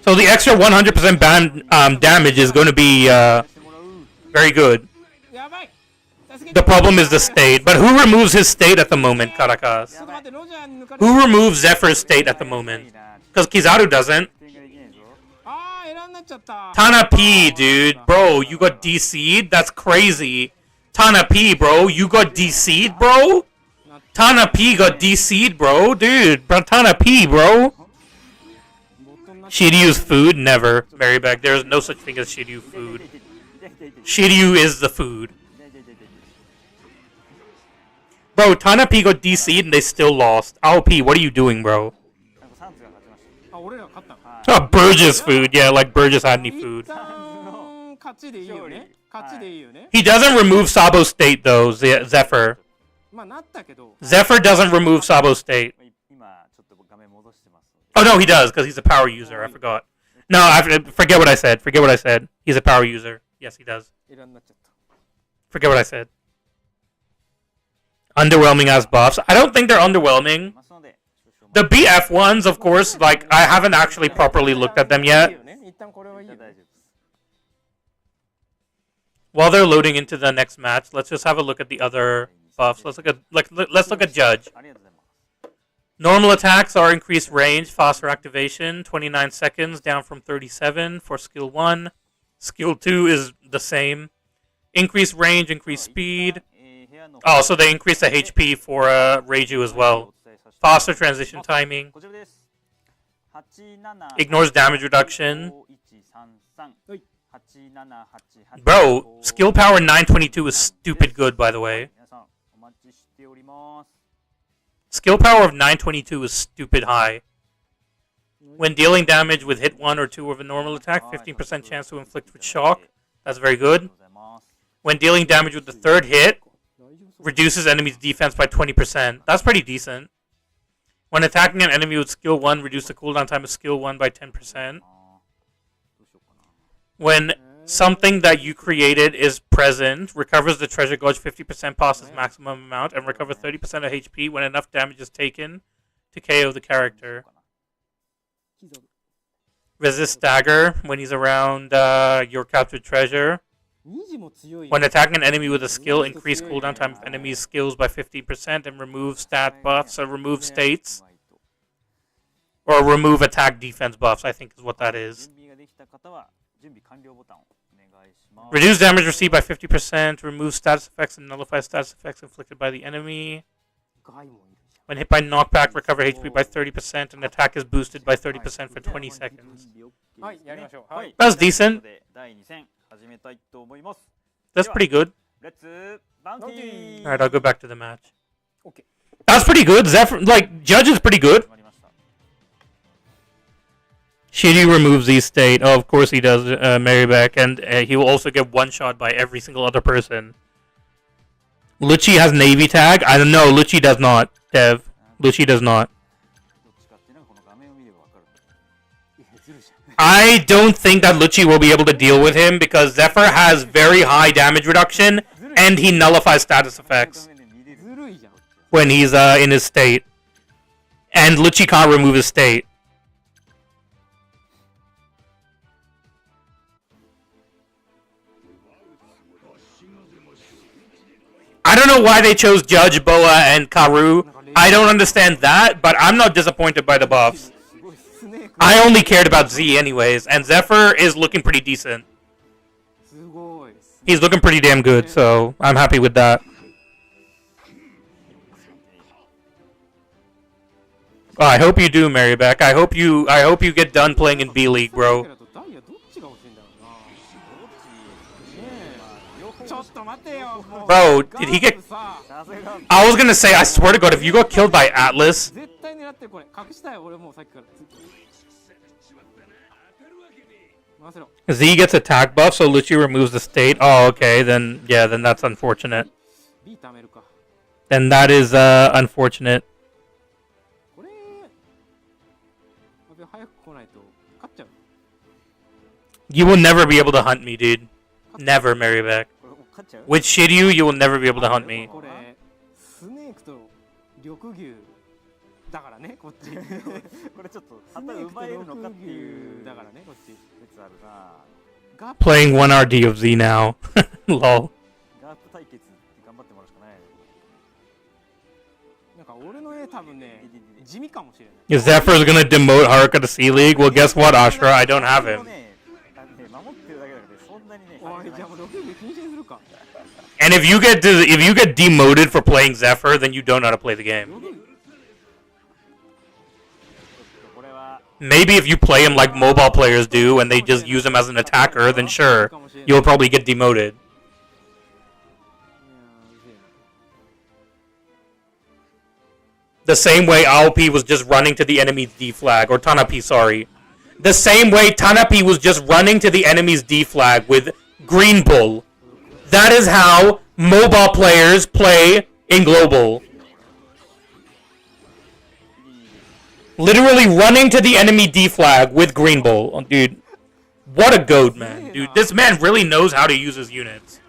So the extra 100% damage is going to be very good. The problem is the state. But who removes his state at the moment, Caracas? Who removes Zephyr's state at the moment? Because Kizaru doesn't. Tanapi, dude. Bro, you got DC'd? That's crazy. Tanapi, bro. You got DC'd, bro? Tanapi got DC'd, bro. Dude, Tanapi, bro. Shiryu's food? Never. Marybeck, there's no such thing as Shiryu food. Shiryu is the food. Bro, Tanapi got DC'd and they still lost. Aopi, what are you doing, bro? Burgess food, yeah, like Burgess had any food. 一旦勝ちでいいよね。勝ちでいいよね。 He doesn't remove Sabo state though, Zephyr. まあなったけど。 Zephyr doesn't remove Sabo state. 今ちょっと画面戻してます。 Oh no, he does because he's a power user. I forgot. No, forget what I said. Forget what I said. He's a power user. Yes, he does. エラーになっちゃった。 Forget what I said. Underwhelming as buffs. I don't think they're underwhelming. ますので、少々 The BF ones, of course, like I haven't actually properly looked at them いい yet. よね。一旦これはいいよね。大丈夫です。 While they're loading into the next match, let's just have a look at the other buffs. Let's look at Judge. ありがとうございます。 Normal attacks are increased range, faster activation, 29 seconds, down from 37 for skill 1. Skill 2 is the same. Increased range, increased speed. Oh, so they increase the HP for Reiju as well. Faster transition timing. こちらです。Ignores damage reduction. はい。8788 Bro, skill power 922 is stupid good, by the way. 皆さんお待ちしております。 Skill power of 922 is stupid high. When dealing damage with hit 1 or 2 of a normal attack, 15% chance to inflict with shock. That's very good. When dealing damage with the third hit, reduces enemy's defense by 20%. That's pretty decent. When attacking an enemy with skill 1, reduce the cooldown time of skill 1 by 10%. When something that you created is present, recovers the treasure gauge 50% past its maximum amount, and recover 30% of HP when enough damage is taken to KO the character. Resist stagger when he's around your captured treasure. When attacking an enemy with a skill, increase cooldown time of enemies' skills by 15% and remove stat buffs or remove states. Or remove attack defense buffs, I think is what that is. 準備ができた方は準備完了ボタンをお願いします。 Reduce damage received by 50%, remove status effects and nullify status effects inflicted by the enemy. When hit by knockback, recover HP by 30% and attack is boosted by 30% for 20 seconds. はい、やりましょう。はい。 That's decent. 第2戦始めたいと思います。 That's pretty good. レッツバウンティー。 Alright, I'll go back to the match. Okay. That's pretty good. Zephyr, like, Judge is pretty good. 始まりました。 Shiryu removes the state. Oh, of course he does, Marybeck. And he will also get one shot by every single other person. Lucci has Navy tag? I don't know. Lucci does not, Dev. Lucci does not. どっちかっていうのがこの画面を見ればわかる。いや、ずるいじゃん。 I don't think that Lucci will be able to deal with him because Zephyr has very high damage reduction and he nullifies status effects ずるいじゃん。 when he's in his state. And Lucci can't remove his state. I don't know why they chose Judge, Boa, and Karu. I don't understand that, but I'm not disappointed by the buffs. すごいスネーク。 I only cared about Z anyways, and Zephyr is looking pretty decent. すごい。 He's looking pretty damn good, so I'm happy with that. Oh, I hope you do, Marybeck. I hope you get done playing in B League, bro. ダイヤどっちが欲しいんだろうな。ねえ。ちょっと待てよ。もう Bro, did he get... さあ I was gonna say, I swear to God, if you got killed by Atlas... 絶対狙ってるこれ。隠したい俺もうさっきから。回せろ。 Z gets attack buff, so Lucci removes the state. Oh, okay, then, yeah, then that's unfortunate. B 貯めるか。 Then that is, unfortunate. これ早く来ないと勝っちゃう。 You will never be able to hunt me, dude. Never, Marybeck. これもう勝っちゃう。 With Shiryu, you will never be able to hunt me. これスネークと緑牛だからねこっち。これちょっと旗奪えるのかっていうだからねこっち。説あるな。 Playing 1RD of Z now. Lol. ガープ対決頑張ってもらうしかない。なんか俺の絵多分ね地味かもしれない。 Zephyr's gonna demote Haruka to C League? Well, guess what, Ashra? I don't have him. 守ってるだけだけでそんなにね。おいじゃあもう緑牛禁止にするか。 And if you get demoted for playing Zephyr, then you don't know how to play the game. これは Maybe if you play him like mobile players do, and they just use him as an attacker, then sure, you'll probably get demoted. The same way Aopi was just running to the enemy's D flag, or Tanapi, sorry. the same way Tanapi was just running to the enemy's D flag with Green Bull. That is how mobile players play in global. Literally running to the enemy D flag with Green Bull. Oh, dude, what a goat, man. Dude, this man really knows how to use his units.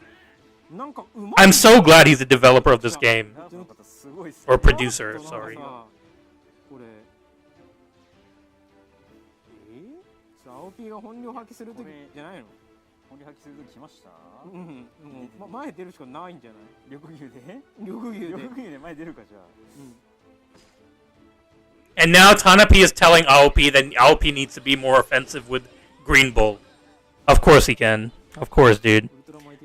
I'm so glad he's the developer of this game. Or producer, sorry. 青 P が本領発揮するときじゃないの？本領発揮するとき来ました？うん、もう前出るしかないんじゃない？緑牛で？緑牛で。緑牛で前出るかじゃあ。And now Tanapi is telling AOP that AOP needs to be more offensive with Green Bull. Of course he can. Of course, dude.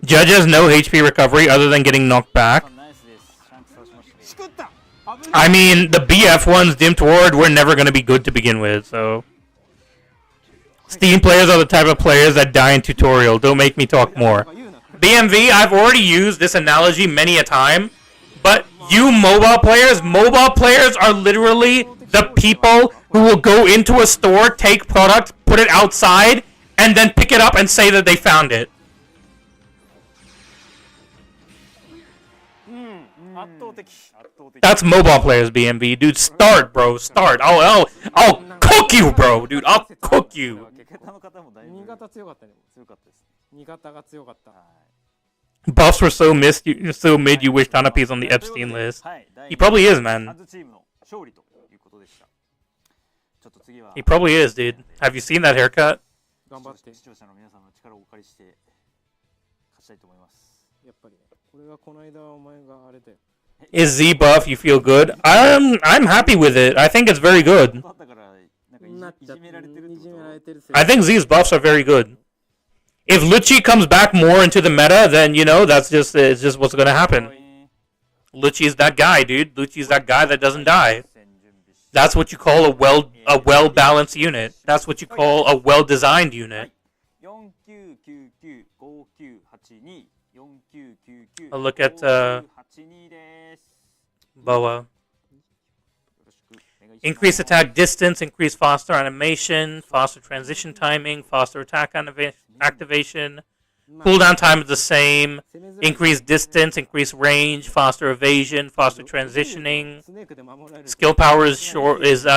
Judge has no HP recovery other than getting knocked back. I mean, the BF ones, Dim Toward, were never going to be good to begin with, so... Steam players are the type of players that die in tutorial. Don't make me talk more. BMV, I've already used this analogy many a time, but you mobile players are literally the people who will go into a store, take product, put it outside, and then pick it up and say that they found it. That's mobile players, BMV. Dude, start, bro. Start. I'll cook you, bro. Dude, I'll cook you. Buffs were so mid you wish Tanapi's on the Epstein list. He probably is, man. He probably is, dude. Have you seen that haircut? Is Z buff? You feel good? I'm happy with it. I think it's very good. I think Z's buffs are very good. If Lucci comes back more into the meta, then you know it's just what's gonna happen. Lucci's that guy, dude. Lucci's that guy that doesn't die. That's what you call a well balanced unit. That's what you call a well designed unit. A look at Boa. Increase attack distance, increase faster animation, faster transition timing, faster attack activation. Cooldown time is the same. Increase distance, increase range, faster evasion, faster transitioning. Skill power is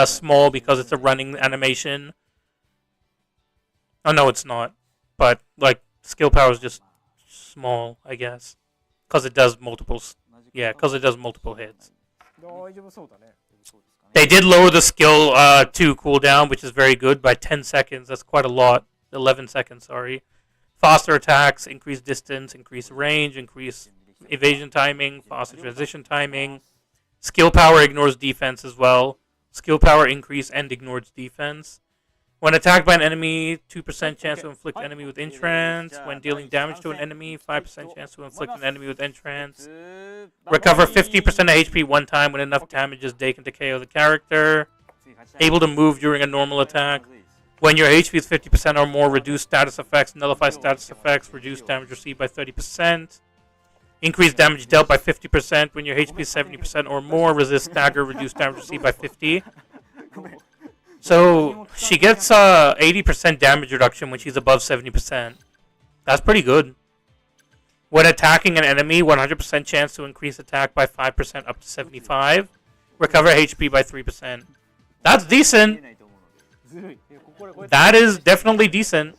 small because it's a running animation. Oh no, it's not. But like skill power is just small, I guess, because it does multiple. Yeah, because it does multiple hits. They did lower the skill 2 cooldown, which is very good, by 10 seconds. That's quite a lot. 11 seconds, sorry. Faster attacks, increased distance, increased range, increased evasion timing, faster transition timing. Skill power ignores defense as well. Skill power increase and ignores defense. When attacked by an enemy, 2% chance to inflict enemy with entrance. When dealing damage to an enemy, 5% chance to inflict an enemy with entrance. Recover 50% of HP one time when enough damage is taken to KO the character. Able to move during a normal attack. When your HP is 50% or more, reduce status effects, nullify status effects, reduce damage received by 30%. Increase damage dealt by 50% when your HP is 70% or more, resist stagger, reduce damage received by 50%. So she gets 80% damage reduction when she's above 70%. That's pretty good. When attacking an enemy, 100% chance to increase attack by 5% up to 75. Recover HP by 3%. That's decent. That is definitely decent.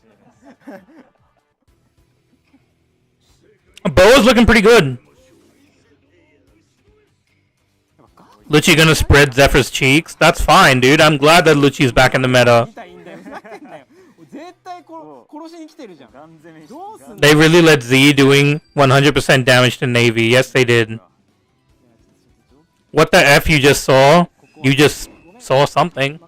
Bo's looking pretty good. Lucci gonna spread Zephyr's cheeks? That's fine, dude. I'm glad that Lucci's back in the meta. They really let Z doing 100% damage to Navy. Yes, they did. What the F you just saw? You just saw something.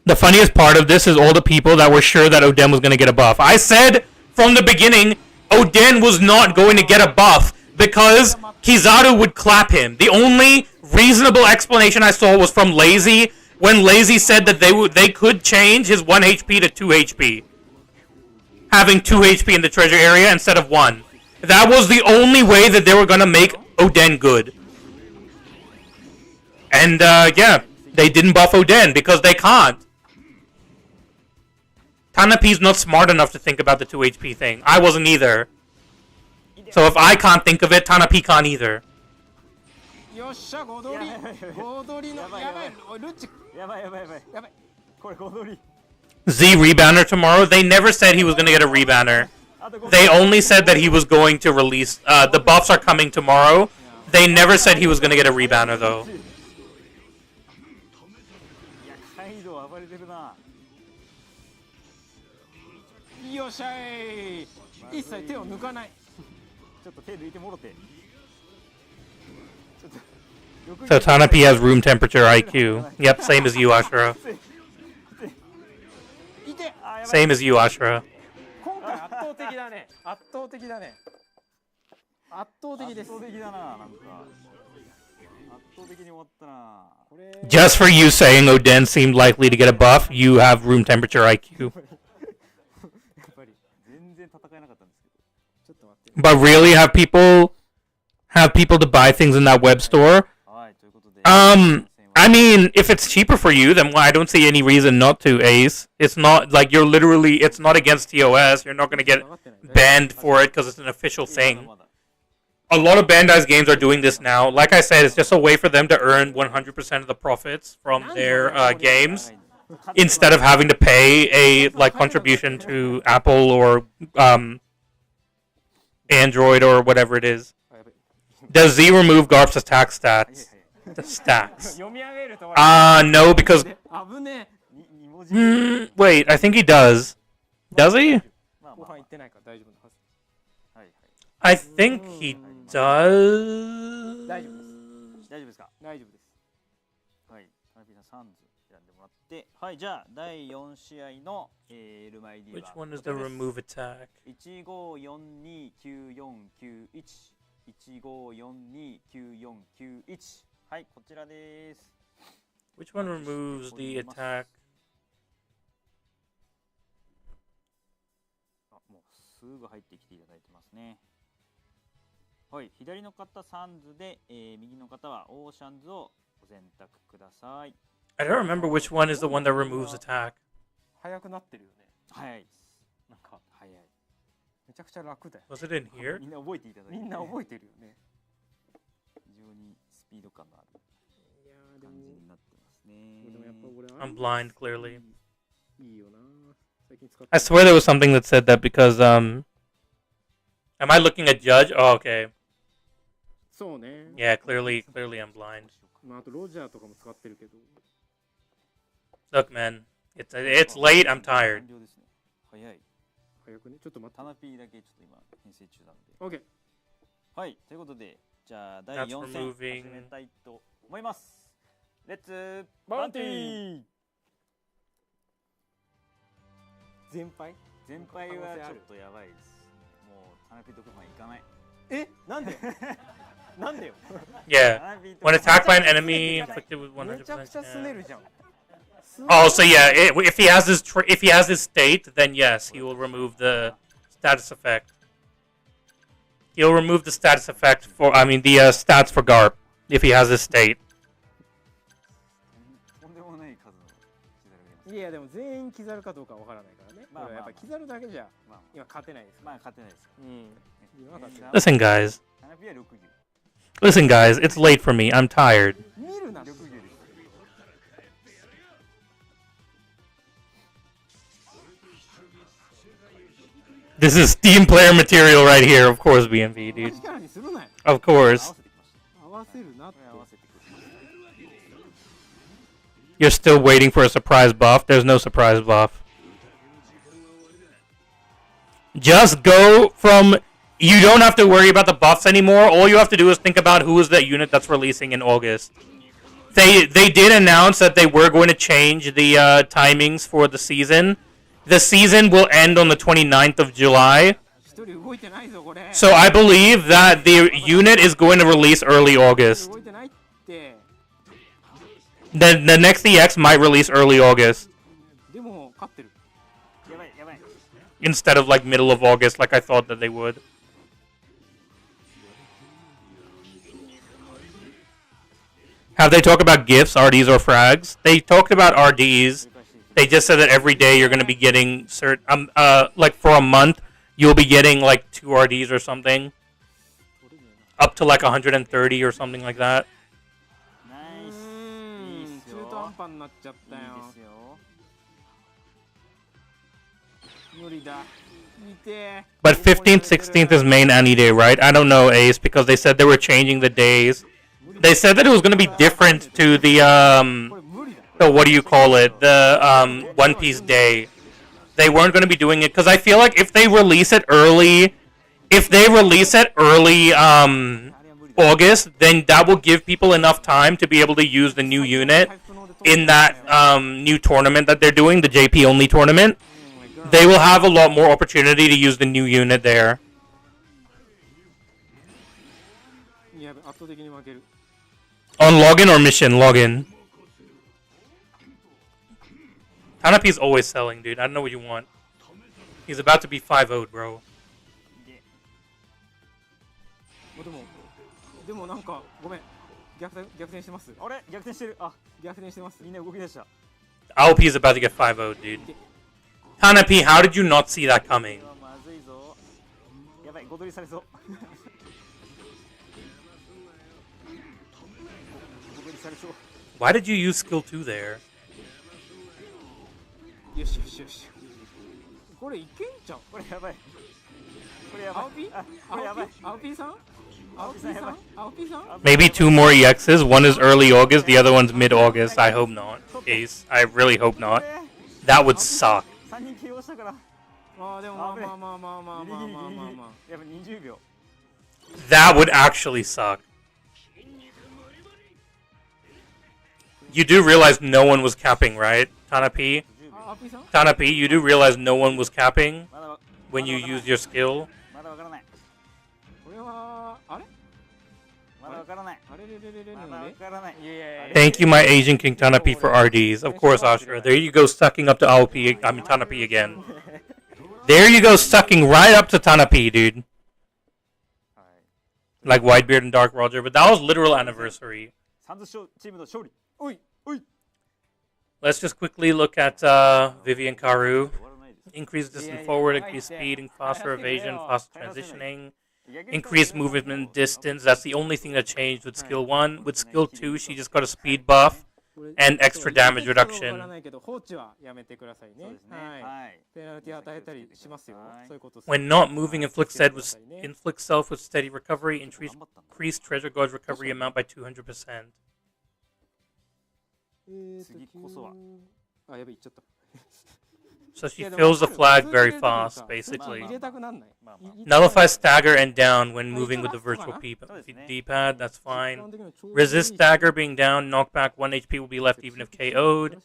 The funniest part of this is all the people that were sure that Oden was gonna get a buff. I said from the beginning, Oden was not going to get a buff because Kizaru would clap him. The only reasonable explanation I saw was from Lazy, when Lazy said that they could change his 1 HP to 2 HP. Having 2 HP in the treasure area instead of 1. That was the only way that they were going to make Oden good. And, yeah, they didn't buff Oden because they can't. Tanapi's not smart enough to think about the 2 HP thing. I wasn't either. So if I can't think of it, Tanapi can't either. よっしゃ5取り5取りのやばいルッチやばいこれ5取り Z rebanner tomorrow? They never said he was going to get a rebanner. They only said that he was going to release... the buffs are coming tomorrow. They never said he was going to get a rebanner, though. いやカイドウ暴れてるなよっしゃい一切手を抜かないちょっと手抜いてもろて So Tanapi has room temperature IQ. Yep, same as you, Ashura. いて Same as you, Ashura. 今回圧倒的だね圧倒的だね圧倒的です圧倒的だななんか圧倒的に終わったなこれ Just for you saying Oden seemed likely to get a buff, you have room temperature IQ. やっぱり全然戦えなかったんですけどちょっと待って But really, have people to buy things in that web store? はいということで I mean, if it's cheaper for you, then I don't see any reason not to, Ace. It's not like you're literally, it's not against TOS. You're not going to get banned for it because it's an official thing. A lot of Bandai's games are doing this now. Like I said, it's just a way for them to earn 100% of the profits from their games instead of having to pay a like contribution to Apple or Android or whatever it is. Does Z remove Garp's attack stats? The stats. 読み上げると No, because 危ね2文字 wait, I think he does. Does he? まあご飯行ってないから大丈夫なはず はい I think he does. 大丈夫です大丈夫ですか大丈夫ですはいタナピーさんサンズ選んでもらってはいじゃあ第4試合のエルマイディ Which は one is the remove attack? 1542949115429491はいこちらです Which one removes the attack? あもうすぐ入ってきていただいてますねはい左の方サンズで、右の方はオーシャンズをご選択ください I don't remember which one is the one that removes attack. 早くなってるよね早いですなんか早いめちゃくちゃ楽だよ Was it in here? みんな覚えていただいて、みんな覚えてるよね非常にスピード感のあるいやーでも感じになってますねでもやっぱ俺 I'm blind, clearly. いいよな最近使って I swear there was something that said that because Am I looking at Judge? Oh, okay. そうね Yeah, clearly I'm blind. まああとロジャーとかも使ってるけど Look, man, it's late. I'm tired. 完了ですね早い早くねちょっと待ってタナピーだけちょっと今編成中なんで OK はいということでじゃあ第 That's 4戦 removing- 始めたいと思いますレッツバンティ全敗全敗はちょっとやばいですもうタナピーとこまで行かないえなんでなんでよ Yeah. タナピーと When こ attacked by an enemy inflicted with めちゃくちゃ 100%. すねるじゃん Oh, so yeah, if he has his state, then yes, he will remove the status effect. He'll remove the status effect for, the stats for Garp if he has his state. とんでもない数のキザルがいますいやでも全員キザルかどうかわからないからねまあこれやっぱキザルだけじゃまあ今勝てないですまあ勝てないですうん今勝てない Listen, guys. タナピーは6牛 Listen, guys. It's late for me. I'm tired. 見るな6牛です This is Steam player material right here. Of course, BMV, 同 dude. じキャラにするなよ Of 合 course. わせてきました合わせるなって合わせてくる You're still waiting for a surprise buff. There's no surprise buff. Just go from... You don't have to worry about the buffs anymore. All you have to do is think about who is the unit that's releasing in August. They did announce that they were going to change the timings for the season. The season will end on the 29th of July. 一人動いてないぞこれ So I believe that the unit is going to release early August. 動いてないって The next EX might release early August でも勝ってるやばいやばい instead of like middle of August like I thought that they would. Have they talked about gifts, RDs, or frags? They talked about RDs. They just said that every day you're going to be getting like for a month you'll be getting like 2 RDs or something, up to like 130 or something like that. ナイス。いいっすよ。中途半端になっちゃったよ。いいですよ。無理だ。見て。 But 15th, 16th is main any day, right? I don't know, Ace, because they said they were changing the days. They said that it was going to be different to the what do you call it? The One Piece Day. They weren't going to be doing it because I feel like if they release it early, August, then that will give people enough time to be able to use the new unit in that new tournament that they're doing, the JP only tournament. They will have a lot more opportunity to use the new unit there. やべ、圧倒的に負ける。 On login or mission? Login. Tanapi's always selling, dude. I don't know what you want. He's about to be 5-0'd, bro. でもなんかごめん。逆転してます。あれ逆転してる。あ、逆転してます。みんな動き出した。Alp is about to get 5-0'd, dude. Tanapi, how did you not see that coming? まずいぞ。やばい、ご取りされそう。ご取りされそう。 Why did you use skill 2 there? よしよしよし。これいけんちゃう。これやばい。これやばい。青ピ？あ、これやばい。青ピさん？青ピさん？青ピさん？ Maybe 2 more EXs. One is early August, the other one's mid-August. I hope not. Ace, I really hope not. That would suck. 3人 KO したから。ああでもまあまあまあまあまあまあまあまあまあ。やっぱ20秒。 That would actually suck. You do realize no one was capping, right? Tanapi? Tanapi, you do realize no one was capping when you use your skill? まだわからない。これはあれ？まだわからない。あれれれれれまだわからない。 Thank you, my Asian King Tanapi, for RDs. Of course, Ashura. There you go, sucking up to Aopi. I mean, Tanapi again. There you go, sucking right up to Tanapi, dude. Like Whitebeard and Dark Roger, but that was literal anniversary. サンズチームの勝利。 おい。 Let's just quickly look at Vivian Karu. Increased distance forward, increased speed, and faster evasion, faster transitioning. Increased movement distance. That's the only thing that changed with skill 1. With skill 2, she just got a speed buff and extra damage reduction. 放置はやめてくださいね。はい。ペナルティ与えたりしますよ。そういうこと。 When not moving, inflict self with steady recovery. Increase treasure guard recovery amount by 200%. 次こそは。あ、やべ、行っちゃった。 So she fills the flag very fast, basically. 入れたくなんない。 Nullify stagger and down when moving with the virtual D-pad, that's fine. Resist stagger being down, knockback 1 HP will be left even if KO'd.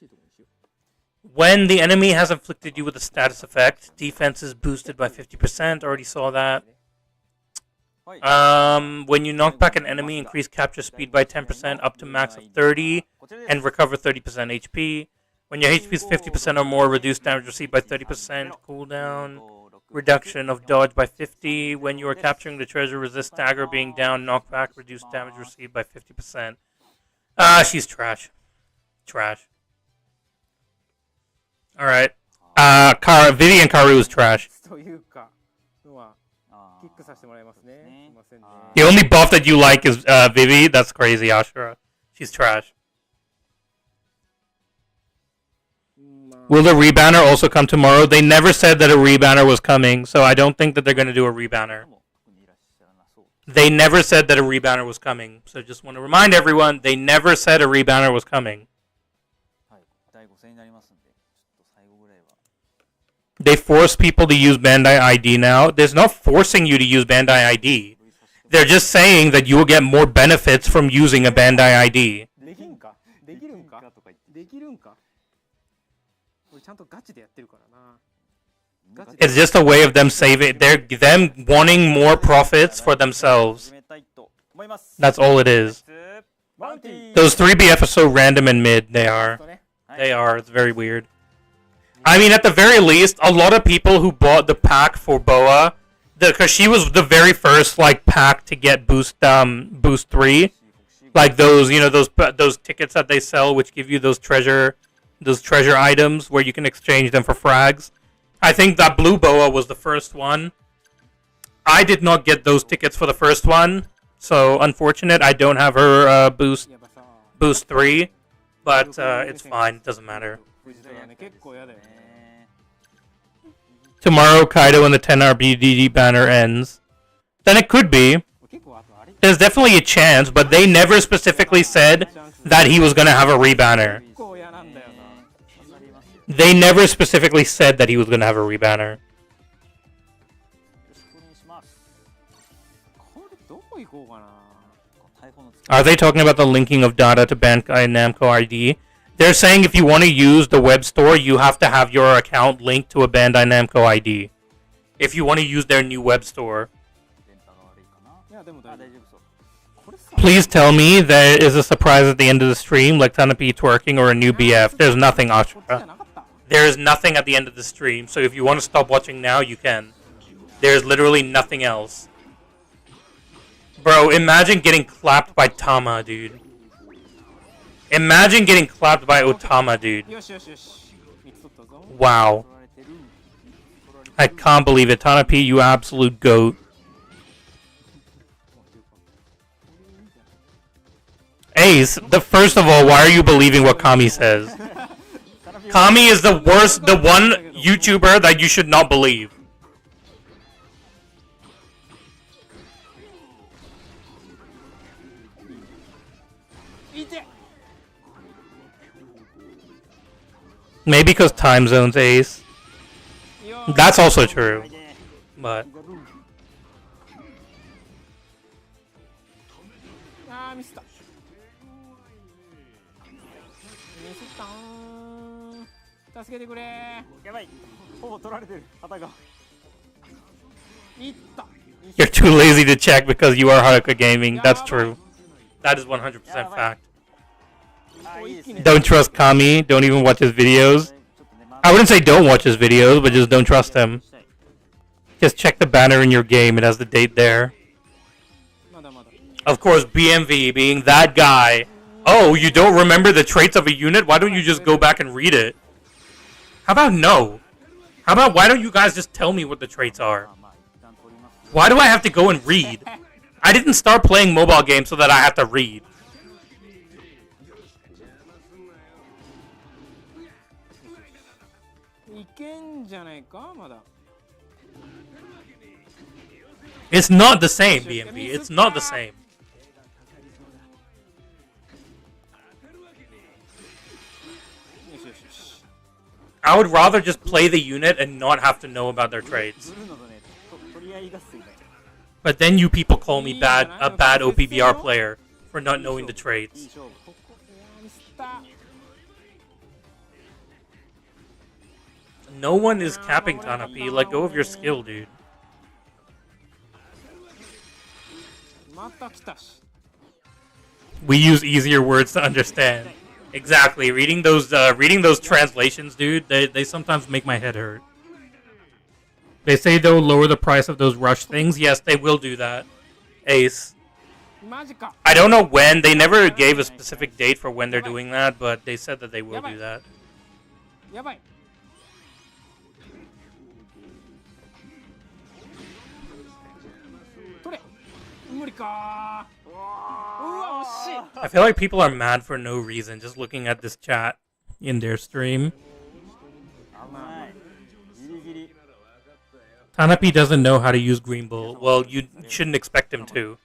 When the enemy has inflicted you with a status effect, defense is boosted by 50%, already saw that. When you knock back an enemy, increase capture speed by 10% up to max of 30 and recover 30% HP. When your HP is 50% or more, reduce damage received by 30%, cooldown, reduction of dodge by 50. When you are capturing the treasure, resist stagger being down, knockback, reduce damage received by 50%. She's trash. Trash. Alright. Vivian Karu is trash. というかのはキックさせてもらいますね。すいませんね。 The only buff that you like is Vivi. That's crazy, Ashura. She's trash. Will the rebanner also come tomorrow? They never said that a rebanner was coming, so I don't think that they're going to do a rebanner. They never said that a rebanner was coming, so just want to remind everyone, they never said a rebanner was coming. They force people to use Bandai ID now. There's no forcing you to use Bandai ID. They're just saying that you will get more benefits from using a Bandai ID. できるんか？できるんか？できるんか？ ちゃんとガチでやってるからな。 It's just a way of them saving. They're them wanting more profits for themselves. That's all it is. Those 3BF are so random and mid. They are. They are. It's very weird. I mean, at the very least, a lot of people who bought the pack for Boa, because she was the very first like pack to get boost 3, like those those tickets that they sell, which give you those treasure Those treasure items where you can exchange them for frags. I think that blue boa was the first one. I did not get those tickets for the first one, so unfortunate. I don't have her boost 3, but it's fine. It doesn't matter. 結構やだよね Tomorrow, Kaido and the 10 RBDD banner ends. Then it could be. 結構あとあれ There's definitely a chance, but they never specifically said that he was going to have a rebanner. 結構嫌なんだよな They never specifically said that he was going to have a rebanner. これどこ行こうかな Are they talking about the linking of data to Bandai Namco ID? They're saying if you want to use the web store, you have to have your account linked to a Bandai Namco ID. If you want to use their new web store. いやでも大丈夫そうこれさ Please tell me there is a surprise at the end of the stream, like Tanapi twerking or a new BF. There's nothing, こっちじゃ Ashura. なかった There is nothing at the end of the stream, so if you want to stop watching now, you can. There's literally nothing else. Bro, imagine getting clapped by Tama, dude. Imagine getting clapped by Otama, dude. よしよしよし3つ取ったぞ Wow. I can't believe it. Tanapi, you absolute goat. Ace, first of all, why are you believing what Kami says? Kami is the worst, the one YouTuber that you should not believe. Maybe because time zones, Ace. That's also true. But あーミスったミスったー助けてくれやばいほぼ取られてる旗がいった you're too lazy to check because you are Haruka Gaming. That's true. That is 100% fact. あいいですね Don't trust Kami. Don't even watch his videos. I wouldn't say don't watch his videos, but just don't trust him. Just check the banner in your game. It has the date there. まだまだ Of course, BMV being that guy. Oh, you don't remember the traits of a unit? Why don't you just go back and read it? How about no? How about why don't you guys just tell me what the traits are? まあ一旦取ります Why do I have to go and read? I didn't start playing mobile games so that I have to read. いけんじゃないかまだ It's not the same, BMV. It's not the same. よしよしよし I would rather just play the unit and not have to know about their traits. ブルーノとね取り合い合戦が But then you people call me a bad OPBR player for not knowing the いい traits. 勝負ここいやーミスった No one is capping Tanapi. Let go of your skill, dude. また来たし We use easier words to understand. Exactly. Reading those translations, dude, they sometimes make my head hurt. They say they'll lower the price of those rush things. Yes, they will do that. Ace. マジか I don't know when. They never gave a specific date for when they're doing that, but they said that they will do that. やばい取れ無理かーうわ惜しい I feel like people are mad for no reason just looking at this chat in their stream. 危ないギリギリ Tanapi doesn't know how to use Green Bull. Well, you shouldn't expect him to.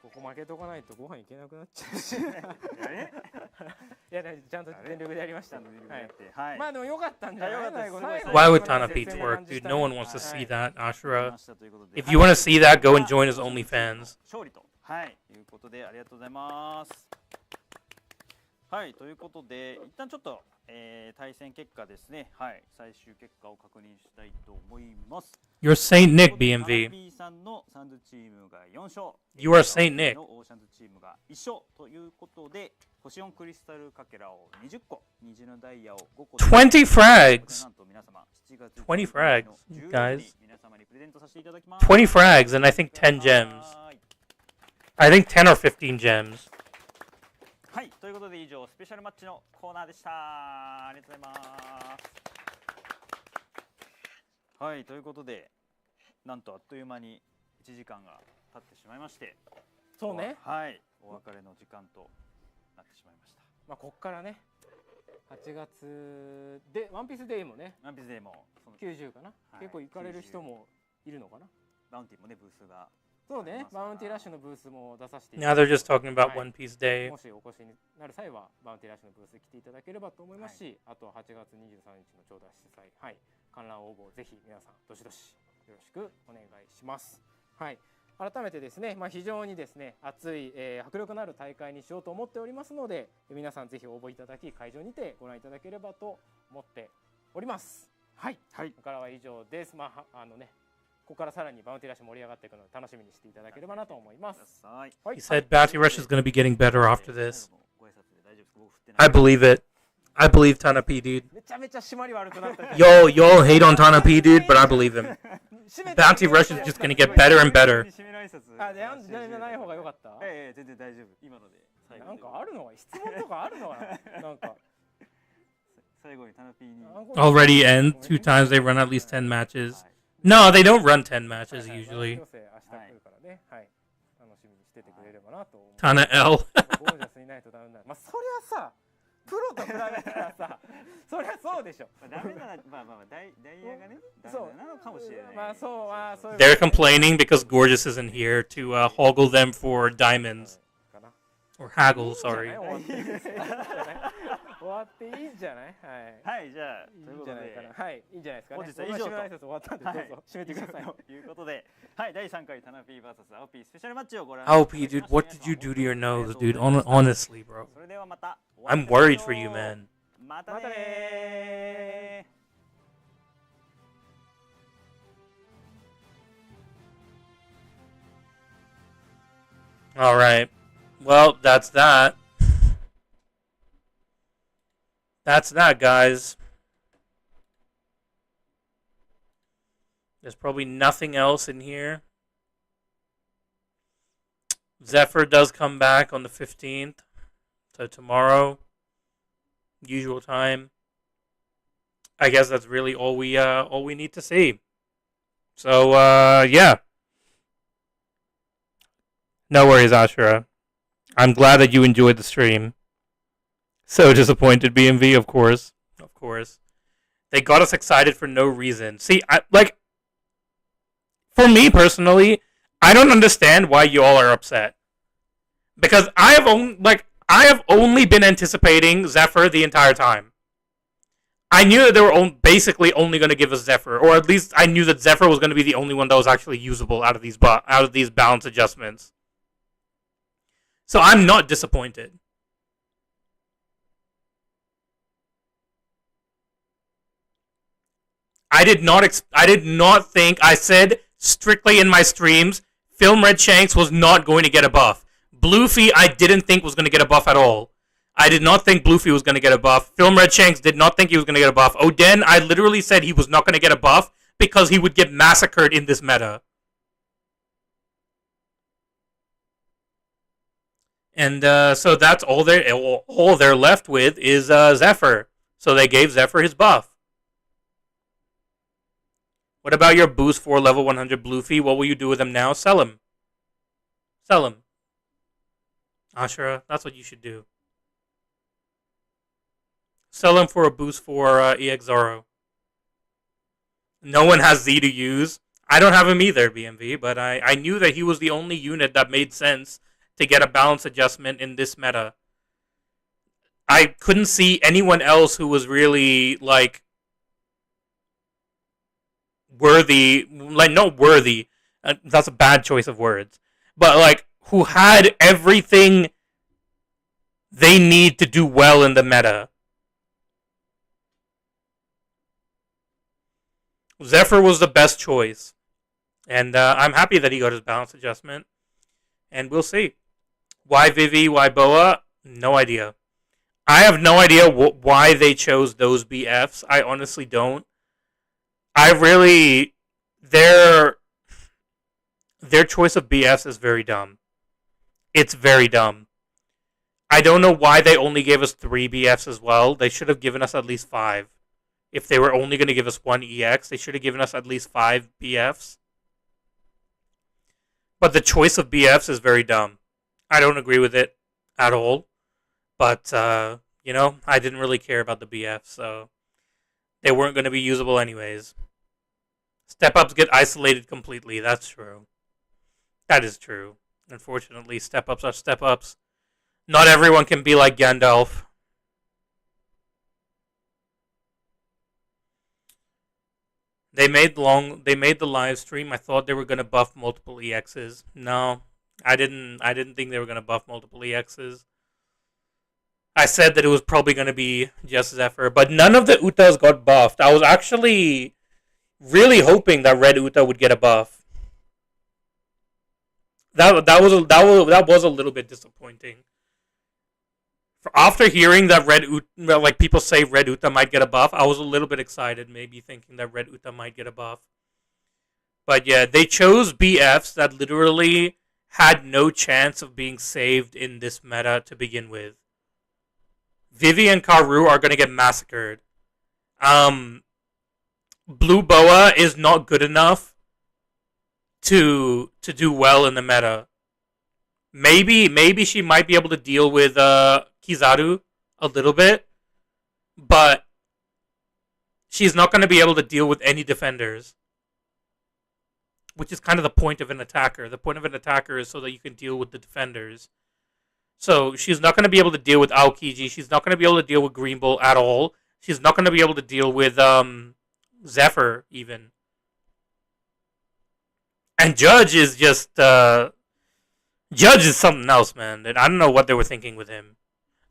ここ負けとかないとご飯いけなくなっちゃうしいやちゃんと全力でやりましたはいはいまあでも良かったんじゃないよかったです最後 Why would 最後 Tanapi 接戦な twerk, 感じ dude? した No ね one wants to see that, Ashura. したということで If you want to see that, go and join his OnlyFans. 勝利とはいいうことでありがとうございますはいということで一旦ちょっと、対戦結果ですねはい最終結果を確認したいと思います You're Saint Nick, タナ BMV. ピーさんのサンズチームが4勝 You are Saint Nick. のオーシャンズチームが1勝ということで星4クリスタルかけらを20個虹のダイヤを5個20 frags. なんと皆様7月20 frags, 14 guys. 日に皆様にプレゼントさせていただきます20 frags and I think 10 gems. I think 10 or 15 gems. はい、ということで以上スペシャルマッチのコーナーでした。ありがとうございます。はい、ということでなんとあっという間に1時間が経ってしまいまして、そうね、はい、お別れの時間となってしまいました。まあこっからね8月でワンピースデーもね、ワンピースデーもその90かな、はい、結構行かれる人もいるのかな。バウンティーもねブースがそうね、バウンティーラッシュのブースも出させてい Now ただ they're just talking about はい One Piece Day. もしお越しになる際はバウンティーラッシュのブースに来ていただければと思いますし、あとは8月23日のちょうど主催、はい、観覧応募ぜひ皆さんどしどしよろしくお願いします。はい、改めてですね、非常にですね熱い、迫力のある大会にしようと思っておりますので、皆さんぜひ応募いただき会場にてご覧いただければと思っております。はい、ここからは以上です。ここからさらにバウンティーラッシュ盛り上がっていくので楽しみにしていただければなと思います。はい、He said Bounty Rush is going to be getting better after this. I believe it. I believe Tana P, dude. めちゃめちゃ締まり悪くなった。Y'all hate on Tana P, dude, but I believe him. Bounty Rush is just going to get better and better. あ、でない方が良かった。全然大丈夫。今のでなんかあるのが質問とかあるのかな。なんか最後にタナピーに Already end 2 times they run at least 10 matches. No, they don't run 10 matches usually. 明日来るからね。はい。楽しみにしててくれればなと思う。Tana L. ゴージャスにないとダメだ。そりゃさ、プロと比べたらさ、そりゃそうでしょ。ダメならダイヤがね、ダメなのかもしれない。そう。They're complaining because Gorgeous isn't here to hoggle them for diamonds. Or haggle, sorry. 終わっていいんじゃない？はい、じゃあいいんじゃないかな。はい、いいんじゃないですかね。本日は以上と。締めの挨拶終わったんでどうぞ締めてください。ということで、はい、第3回タナピー vs 青ピースペシャルマッチをご覧。青 P, dude, what did you do to your nose, dude? Honestly, bro. それではまた。I'm worried for you, man. またねー。All right. Well, that's that. That's that, guys. There's probably nothing else in here. Zephyr does come back on the 15th. So tomorrow, usual time. I guess that's really all we need to see. So yeah. No worries, Ashura. I'm glad that you enjoyed the stream. So disappointed, BMV, of course. Of course. They got us excited for no reason. See, for me personally, I don't understand why you all are upset. Because I have only been anticipating Zephyr the entire time. I knew that they were basically only going to give us Zephyr, or at least I knew that Zephyr was going to be the only one that was actually usable out of these balance adjustments. So I'm not disappointed. I did not think, I said strictly in my streams, Film Red Shanks was not going to get a buff. Bluefy I didn't think was going to get a buff at all. I did not think Bluefy was going to get a buff. Film Red Shanks did not think he was going to get a buff. Oden, I literally said he was not going to get a buff because he would get massacred in this meta. And so that's all they're left with is Zephyr. So they gave Zephyr his buff. What about your boost 4 level 100 Bluefy? What will you do with him now? Sell him. Sell him. Ashura, that's what you should do. Sell him for a boost 4 EX Zoro. No one has Z to use. I don't have him either, BMV, but I knew that he was the only unit that made sense to get a balance adjustment in this meta. I couldn't see anyone else who was really, worthy, not worthy, that's a bad choice of words, but, who had everything they need to do well in the meta. Zephyr was the best choice, and I'm happy that he got his balance adjustment, and we'll see. Why Vivi, why Boa? No idea. I have no idea why they chose those BFs. I honestly don't. Their choice of BFs is very dumb. It's very dumb. I don't know why they only gave us 3 BFs as well. They should have given us at least 5. If they were only going to give us 1 EX, they should have given us at least 5 BFs. But the choice of BFs is very dumb. I don't agree with it at all. But, you know, I didn't really care about the BFs, so they weren't going to be usable anyways. Step-ups get isolated completely. That's true. That is true. Unfortunately, step-ups are step-ups. Not everyone can be like Gandalf. They made the live stream. I thought they were gonna buff multiple EXs. No, I didn't think they were gonna buff multiple EXs. I said that it was probably gonna be just Zephyr, but none of the Utas got buffed. I was actually really hoping that Red Uta would get a buff. That was a little bit disappointing. After hearing that Red Uta, like people say Red Uta might get a buff, I was a little bit excited, maybe thinking that Red Uta might get a buff. But yeah, they chose BFs that literally had no chance of being saved in this meta to begin with. Vivi and Karu are going to get massacred. Blue Boa is not good enough to do well in the meta. Maybe she might be able to deal with Kizaru a little bit, but she's not going to be able to deal with any defenders, which is kind of the point of an attacker. The point of an attacker is so that you can deal with the defenders. So she's not going to be able to deal with Aokiji. She's not going to be able to deal with Green Bull at all. She's not going to be able to deal with Zephyr even. And Judge is just Judge is something else, man. And I don't know what they were thinking with him.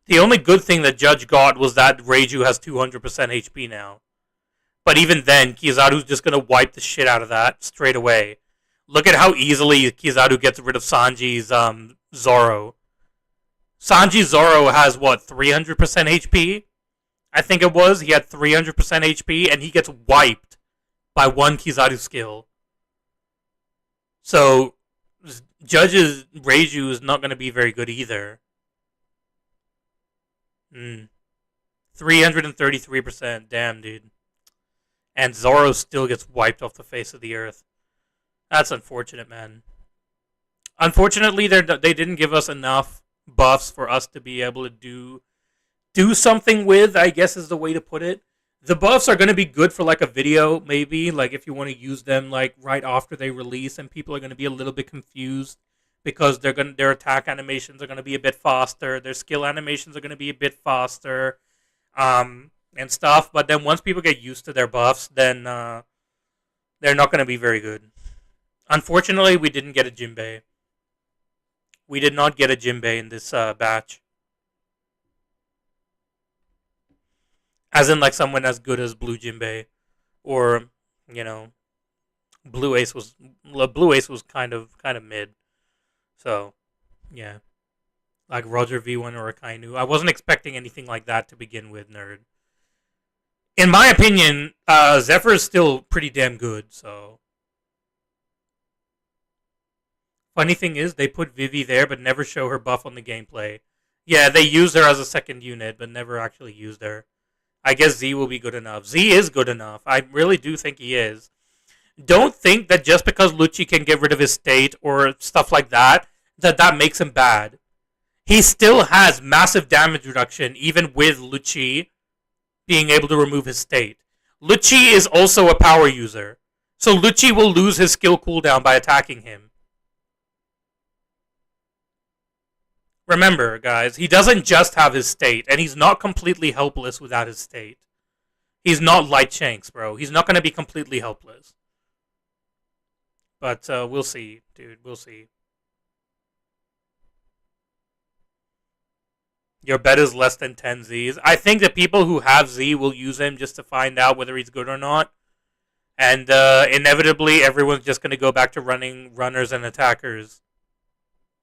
The only good thing that Judge got was that Reiju has 200% HP now. But even then, Kizaru's just going to wipe the shit out of that straight away. Look at how easily Kizaru gets rid of Sanji's Zoro. Sanji's Zoro has, what, 300% HP? I think it was. He had 300% HP, and he gets wiped by one Kizaru skill. So, Judge's Reiju is not going to be very good either. 333%. Damn, dude. And Zoro still gets wiped off the face of the earth. That's unfortunate, man. Unfortunately, they didn't give us enough buffs for us to be able to do something with, I guess is the way to put it. The buffs are going to be good for like a video, maybe, like if you want to use them like right after they release, and people are going to be a little bit confused because their attack animations are going to be a bit faster, their skill animations are going to be a bit faster, and stuff. But then once people get used to their buffs, then they're not going to be very good. Unfortunately, we didn't get a Jinbei. We did not get a Jinbei in this batch. As in, like, someone as good as Blue Jinbei. Or, you know, Blue Ace was kind of mid. So, yeah. Like Roger V1 or Akainu. I wasn't expecting anything like that to begin with, nerd. In my opinion, Zephyr is still pretty damn good, so. Funny thing is, they put Vivi there, but never show her buff on the gameplay. Yeah, they used her as a second unit, but never actually used her. I guess Z will be good enough. Z is good enough. I really do think he is. Don't think that just because Lucci can get rid of his state or stuff like that, that makes him bad. He still has massive damage reduction, even with Lucci being able to remove his state. Lucci is also a power user. So Lucci will lose his skill cooldown by attacking him. Remember, guys, he doesn't just have his state, and he's not completely helpless without his state. He's not Light Shanks, bro. He's not going to be completely helpless. But we'll see, dude. We'll see. Your bet is less than 10 Zs. I think that people who have Z will use him just to find out whether he's good or not. And inevitably, everyone's just going to go back to running runners and attackers.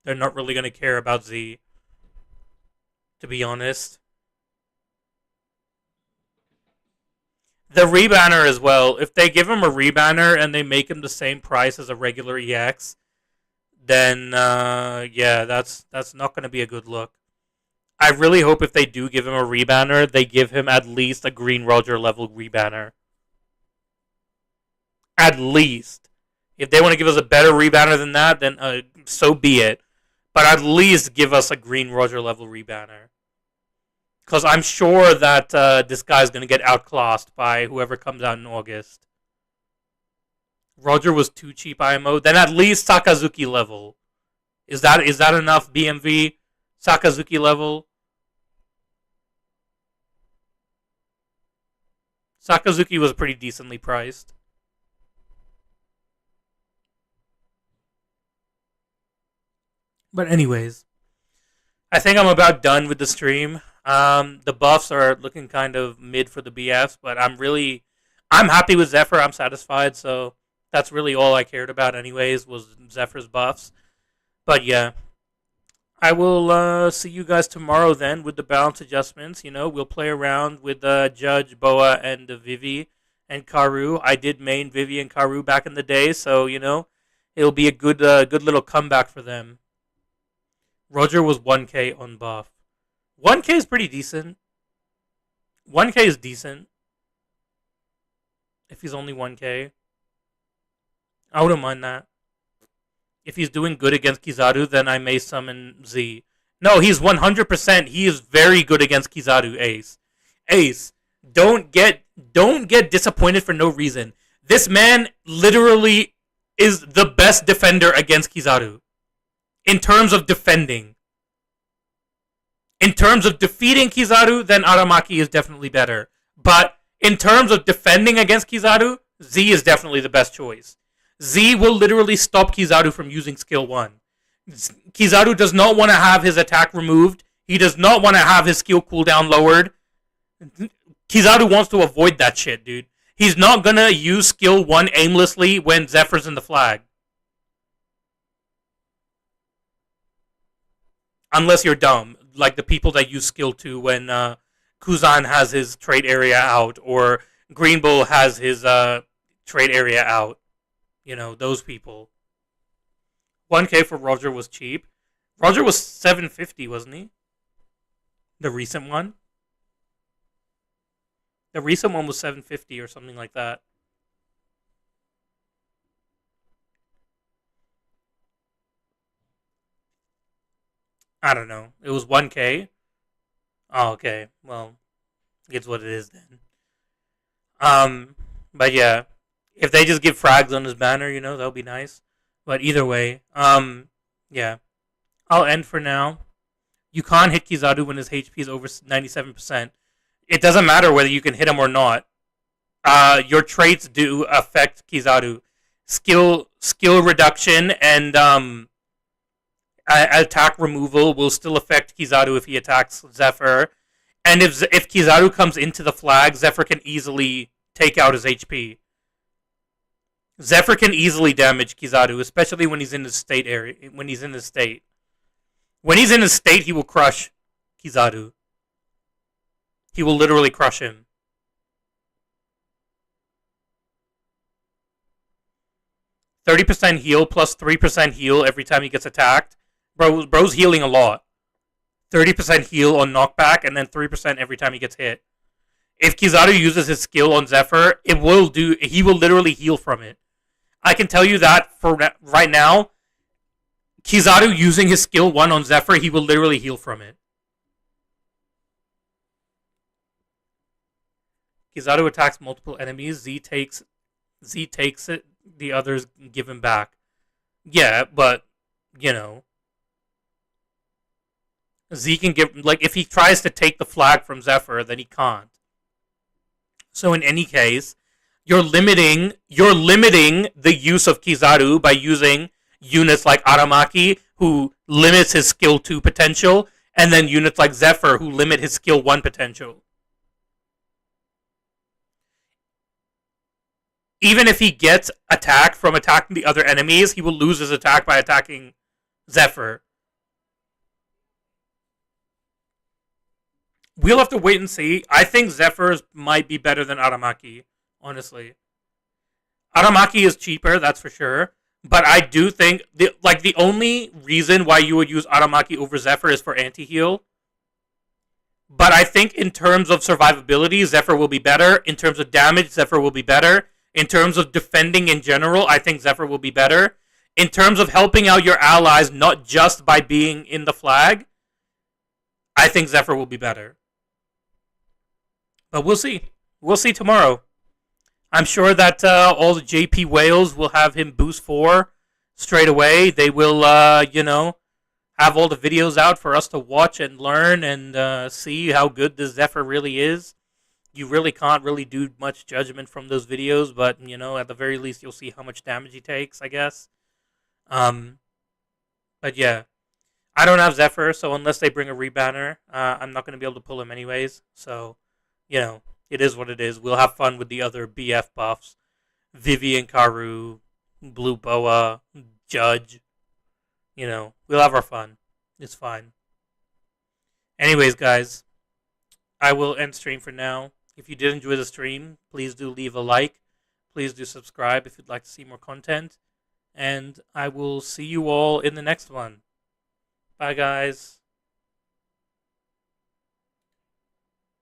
They're not really going to care about Z, to be honest. The rebanner as well. If they give him a rebanner and they make him the same price as a regular EX, then yeah, that's not going to be a good look. I really hope if they do give him a rebanner, they give him at least a Green Roger level rebanner. At least. If they want to give us a better rebanner than that, then so be it. But at least give us a Green Roger level rebanner. Because I'm sure that this guy's going to get outclassed by whoever comes out in August. Roger was too cheap IMO. Then at least Sakazuki level. Is that enough BMV? Sakazuki level? Sakazuki was pretty decently priced. But anyways, I think I'm about done with the stream. The buffs are looking kind of mid for the BFs, but I'm happy with Zephyr. I'm satisfied, so that's really all I cared about anyways, was Zephyr's buffs. But yeah, I will see you guys tomorrow then with the balance adjustments. You know, we'll play around with Judge, Boa, and Vivi and Karu. I did main Vivi and Karu back in the day, so, you know, it'll be a good little comeback for them. Roger was 1k on buff. 1k is pretty decent. 1k is decent. If he's only 1k. I wouldn't mind that. If he's doing good against Kizaru, then I may summon Z. No, he's 100%. He is very good against Kizaru, Ace. Ace, don't get disappointed for no reason. This man literally is the best defender against Kizaru. In terms of defending. In terms of defeating Kizaru, then Aramaki is definitely better. But in terms of defending against Kizaru, Z is definitely the best choice. Z will literally stop Kizaru from using skill 1. Kizaru does not want to have his attack removed. He does not want to have his skill cooldown lowered. Kizaru wants to avoid that shit, dude. He's not going to use skill 1 aimlessly when Zephyr's in the flag. Unless you're dumb, like the people that use skill 2 when Kuzan has his trade area out, or Green Bull has his trade area out. You know, those people. 1k for Roger was cheap. Roger was 750, wasn't he? The recent one? The recent one was 750 or something like that. I don't know. It was 1k. Oh, okay. Well, it's what it is then. But yeah, if they just give frags on his banner, you know, that would be nice. But either way, yeah, I'll end for now. You can't hit Kizaru when his HP is over 97%. It doesn't matter whether you can hit him or not. Your traits do affect Kizaru. Skill reduction and attack removal will still affect Kizaru if he attacks Zephyr. And if Kizaru comes into the flag, Zephyr can easily take out his HP. Zephyr can easily damage Kizaru, especially when he's in his state area. When he's in his state, he will crush Kizaru. He will literally crush him. %30 heal plus 3% heal every time he gets attacked. Bro's healing a lot. 30% heal on knockback, and then 3% every time he gets hit. If Kizaru uses his skill on Zephyr, he will literally heal from it. I can tell you that for right now, Kizaru using his skill 1 on Zephyr, he will literally heal from it. Kizaru attacks multiple enemies. Z takes it. The others give him back. Yeah, but, you know, Z can give, like, if he tries to take the flag from Zephyr, then he can't. So in any case, you're limiting the use of Kizaru by using units like Aramaki, who limits his skill 2 potential, and then units like Zephyr, who limit his skill 1 potential. Even if he gets attack from attacking the other enemies, he will lose his attack by attacking Zephyr. We'll have to wait and see. I think Zephyr's might be better than Aramaki, honestly. Aramaki is cheaper, that's for sure. But I do think, the only reason why you would use Aramaki over Zephyr is for anti-heal. But I think in terms of survivability, Zephyr will be better. In terms of damage, Zephyr will be better. In terms of defending in general, I think Zephyr will be better. In terms of helping out your allies, not just by being in the flag, I think Zephyr will be better. But we'll see. We'll see tomorrow. I'm sure that all the JP whales will have him boost 4 straight away. They will, have all the videos out for us to watch and learn and see how good the Zephyr really is. You really can't really do much judgment from those videos, but, at the very least, you'll see how much damage he takes, I guess. But yeah, I don't have Zephyr, so unless they bring a rebanner, I'm not going to be able to pull him anyways. So, it is what it is. We'll have fun with the other BF buffs. Vivian Karu, Blue Boa, Judge. We'll have our fun. It's fine. Anyways, guys, I will end stream for now. If you did enjoy the stream, please do leave a like. Please do subscribe if you'd like to see more content. And I will see you all in the next one. Bye, guys.